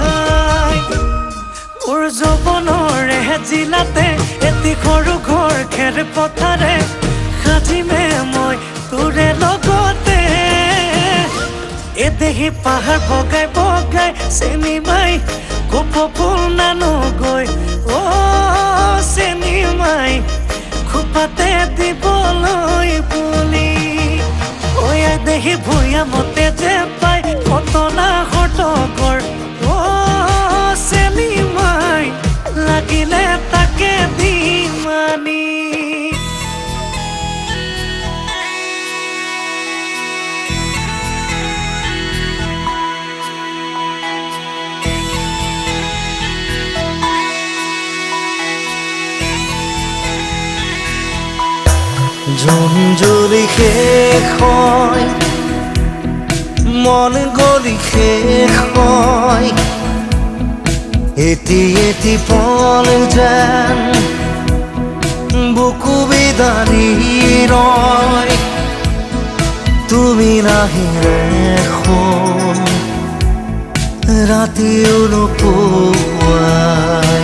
হাই মোৰ যৌৱনৰে জিলাতে এটি সৰু ঘৰ খেৰ পথাৰে সাজিমে মই তোৰে লগতে এদেহি পাহাৰ বগাই বগাই চেনি মাই কপ ফুল নানো গৈ চেনি মাই খোপাতে দিবলৈ বুলি ঐ এদেহি ভৈয়ামতে যে পাই কতনা ঘটকৰ চেনি মাই লাগিলে তাকে দি মানি জোন জ্বলি শেষ হয় মন গলি শেষ হয় এটি এটি পল যেন বুকু বিদাৰি ৰয় তুমি নাহিলে এখন ৰাতিও নোপোৱাই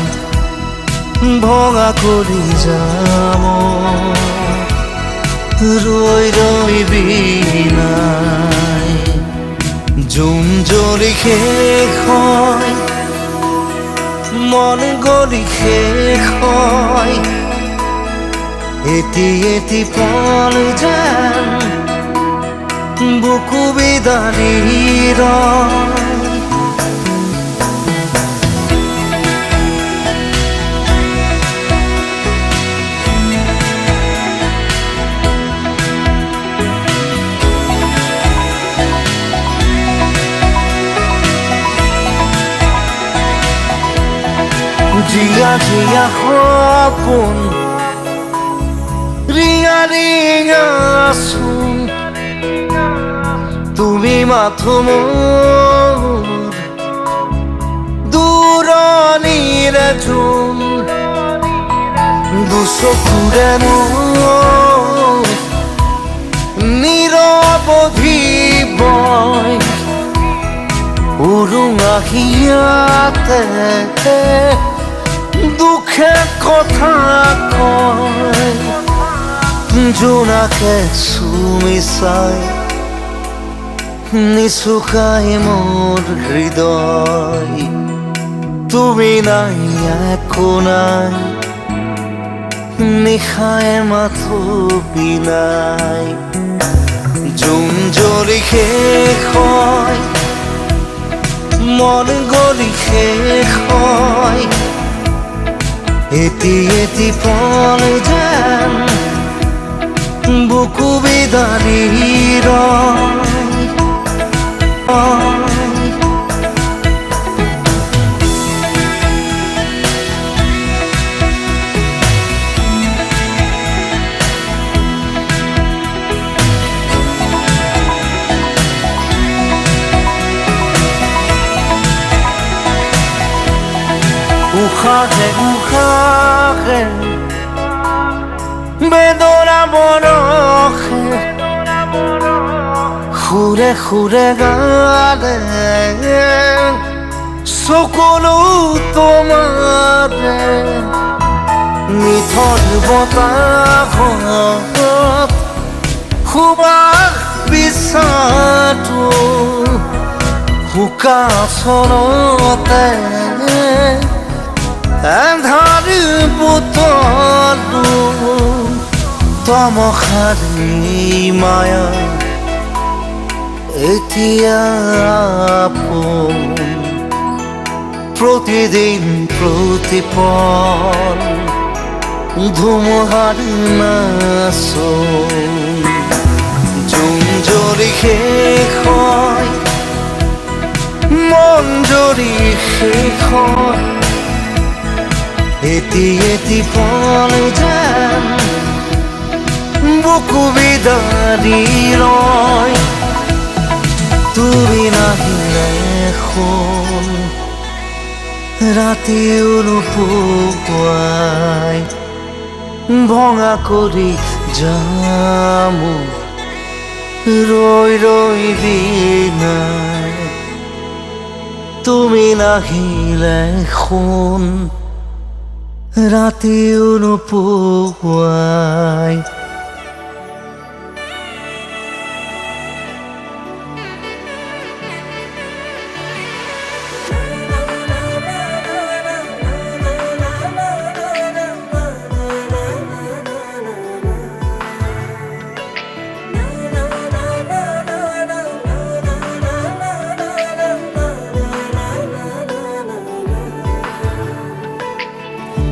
ভঙা কৰি যাম ৰৈ ৰৈ বিনাই জোন জ্বলি শেষ হয় মন গলি শেষ হয় এটি এটি পল যেন বুকু বিদাৰি ৰয় জিয়া জিয়া সপোন ৰিঙা ৰিঙা চোন তুমি মাথো মোৰ দূৰণিৰে জোন দুচকুৰে মোৰ নিৰৱধি বয় উৰুঙা হিয়াতে দুখে কথা কয় জোনাকে চুমি চাই নিচুকাই মোৰ হৃদয় তুমি নাই একো নাই নিশায় মাথো বিনাই জোন জ্বলি শেষ হয় মন গলি শেষ হয় এটি এটি পল যেন বুকু বিদাৰি ৰয় উশাহে উশাহে বেদনা বৰষে সুৰে সুৰে গালে চকুলো তোমাৰে নিথৰ বতাহত সুবাস বিচাৰটো শুকাচলতে এন্ধাৰ বুটলো তমসাৰী মায়া এতিয়া আপোন প্ৰতিদিন প্ৰতিপল ধুমুহাৰ নাচোন জোন জ্বলি শেষ হয় মন জ্বলি শেষ হয় এটি এটি পল যেন বুকু বিদাৰি ৰয় তুমি নাহিলে শুন ৰাতিও নোপোৱাই ভঙা কৰি যাম ৰৈ ৰৈ বিনাই তুমি নাহিলে শুন ৰাতিও নোপোৱাই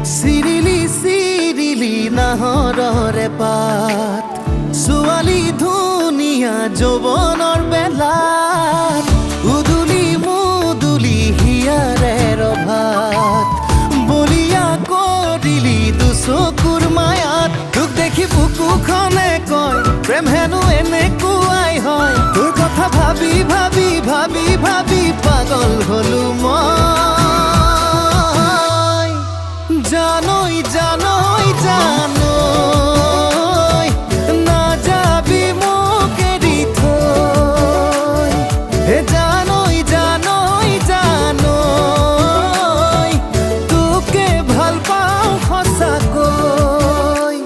চিৰিলি চিৰিলি নাহৰৰে পাত ছোৱালী ধুনীয়া যৌৱনৰ বেলাত উদুলি মুদুলি হিয়াৰে ৰভাত বলিয়া কৰিলি দুচকুৰ মায়াত তোক দেখি বুকুখনে কয় প্ৰেম হেনো এনেকুৱাই হয় তোৰ কথা ভাবি ভাবি ভাবি ভাবি পাগল হলো মই জানই জানই জানই না যাবি মোক এৰি থৈ হে জানই জানই জানই তোকে ভাল পাওঁ সঁচাকৈ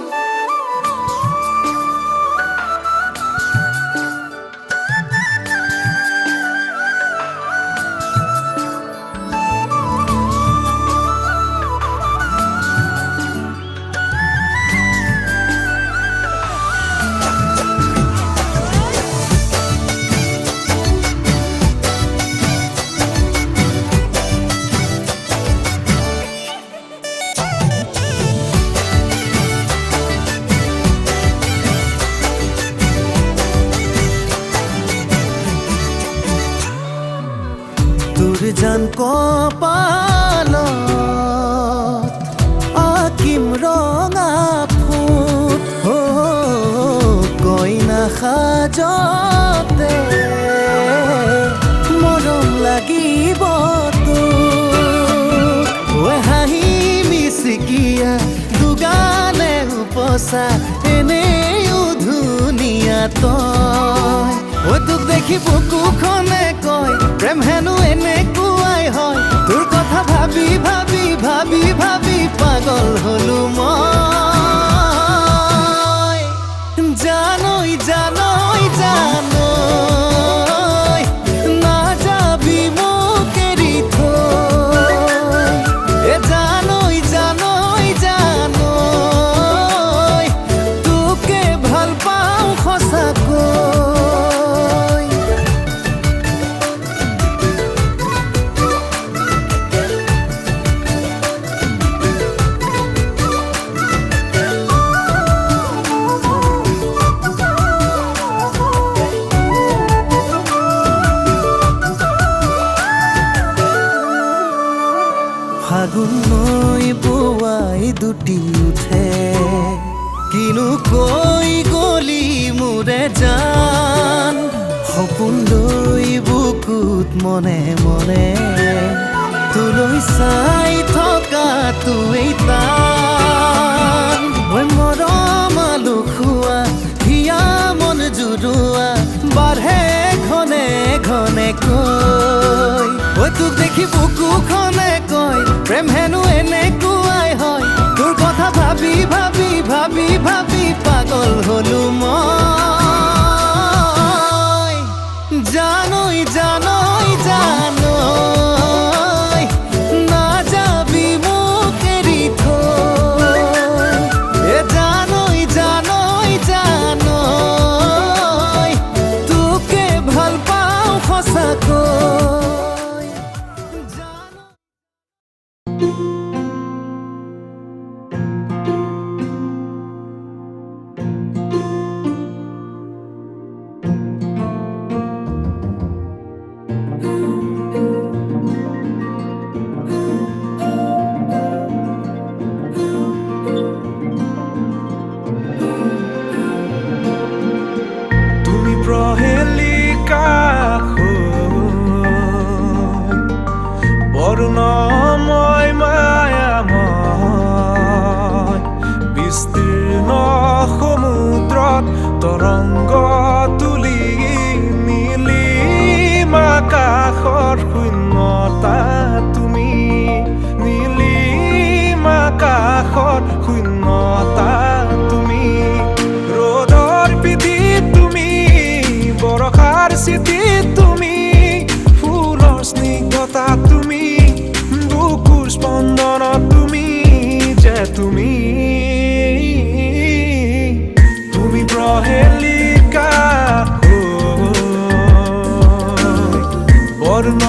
তোৰ জান কপালত আকিম ৰঙা ফুট কইনা সাজতে সঁচা এনেও ধুনীয়া তই ঐ তোক দেখি বুকুখনে কয় প্ৰেম হেনো এনেকুৱাই হয় তোৰ কথা ভাবি ভাবি ভাবি ভাবি পাগল হলো মই জানই জানই জানই নাযাবি মোক এৰি থৈ এ জানই জানই জানই তোকে ভাল পাওঁ সঁচাকৈ ফাগুন নৈ বোৱাই দুটি উঠে কিনো কৈ গলি মোৰে জান সপোন লৈ বুকুত মনে মনে তোলৈ চাই থকা তুৱেই টান ঐ মৰম আলুখুৱা হিয়া মন জুৰুৱা বাঢ়ে ঘনে ঘনে কৈ ঐ তোক দেখি বুকুখনে কয় প্ৰেম হেনো এনেকুৱাই হয় তোৰ কথা ভাবি ভাবি ভাবি ভাবি পাগল হলো মই জানই জানই জানই নাযাবি মোক এৰি থৈ এ জানই জানই জানই তোকে ভাল পাওঁ সঁচাকৈ তুমি প্ৰহেলিকা বৰ্ণময় মায়াময় বিস্তীৰ্ণ সমুদ্ৰত তৰংগ তুলি নীলিম আকাশৰ শূন্যতা তুমি নীলিম আকাশৰ শূন্যতা তুমি ৰ'দৰ পিঠিত তুমি বৰষাৰ চিঠিত তুমি ফুলৰ স্নিগ্ধতা তুমি বুকুৰ স্পন্দনত তুমি যে তুমি তুমি প্ৰহেলিকা বৰ্ণ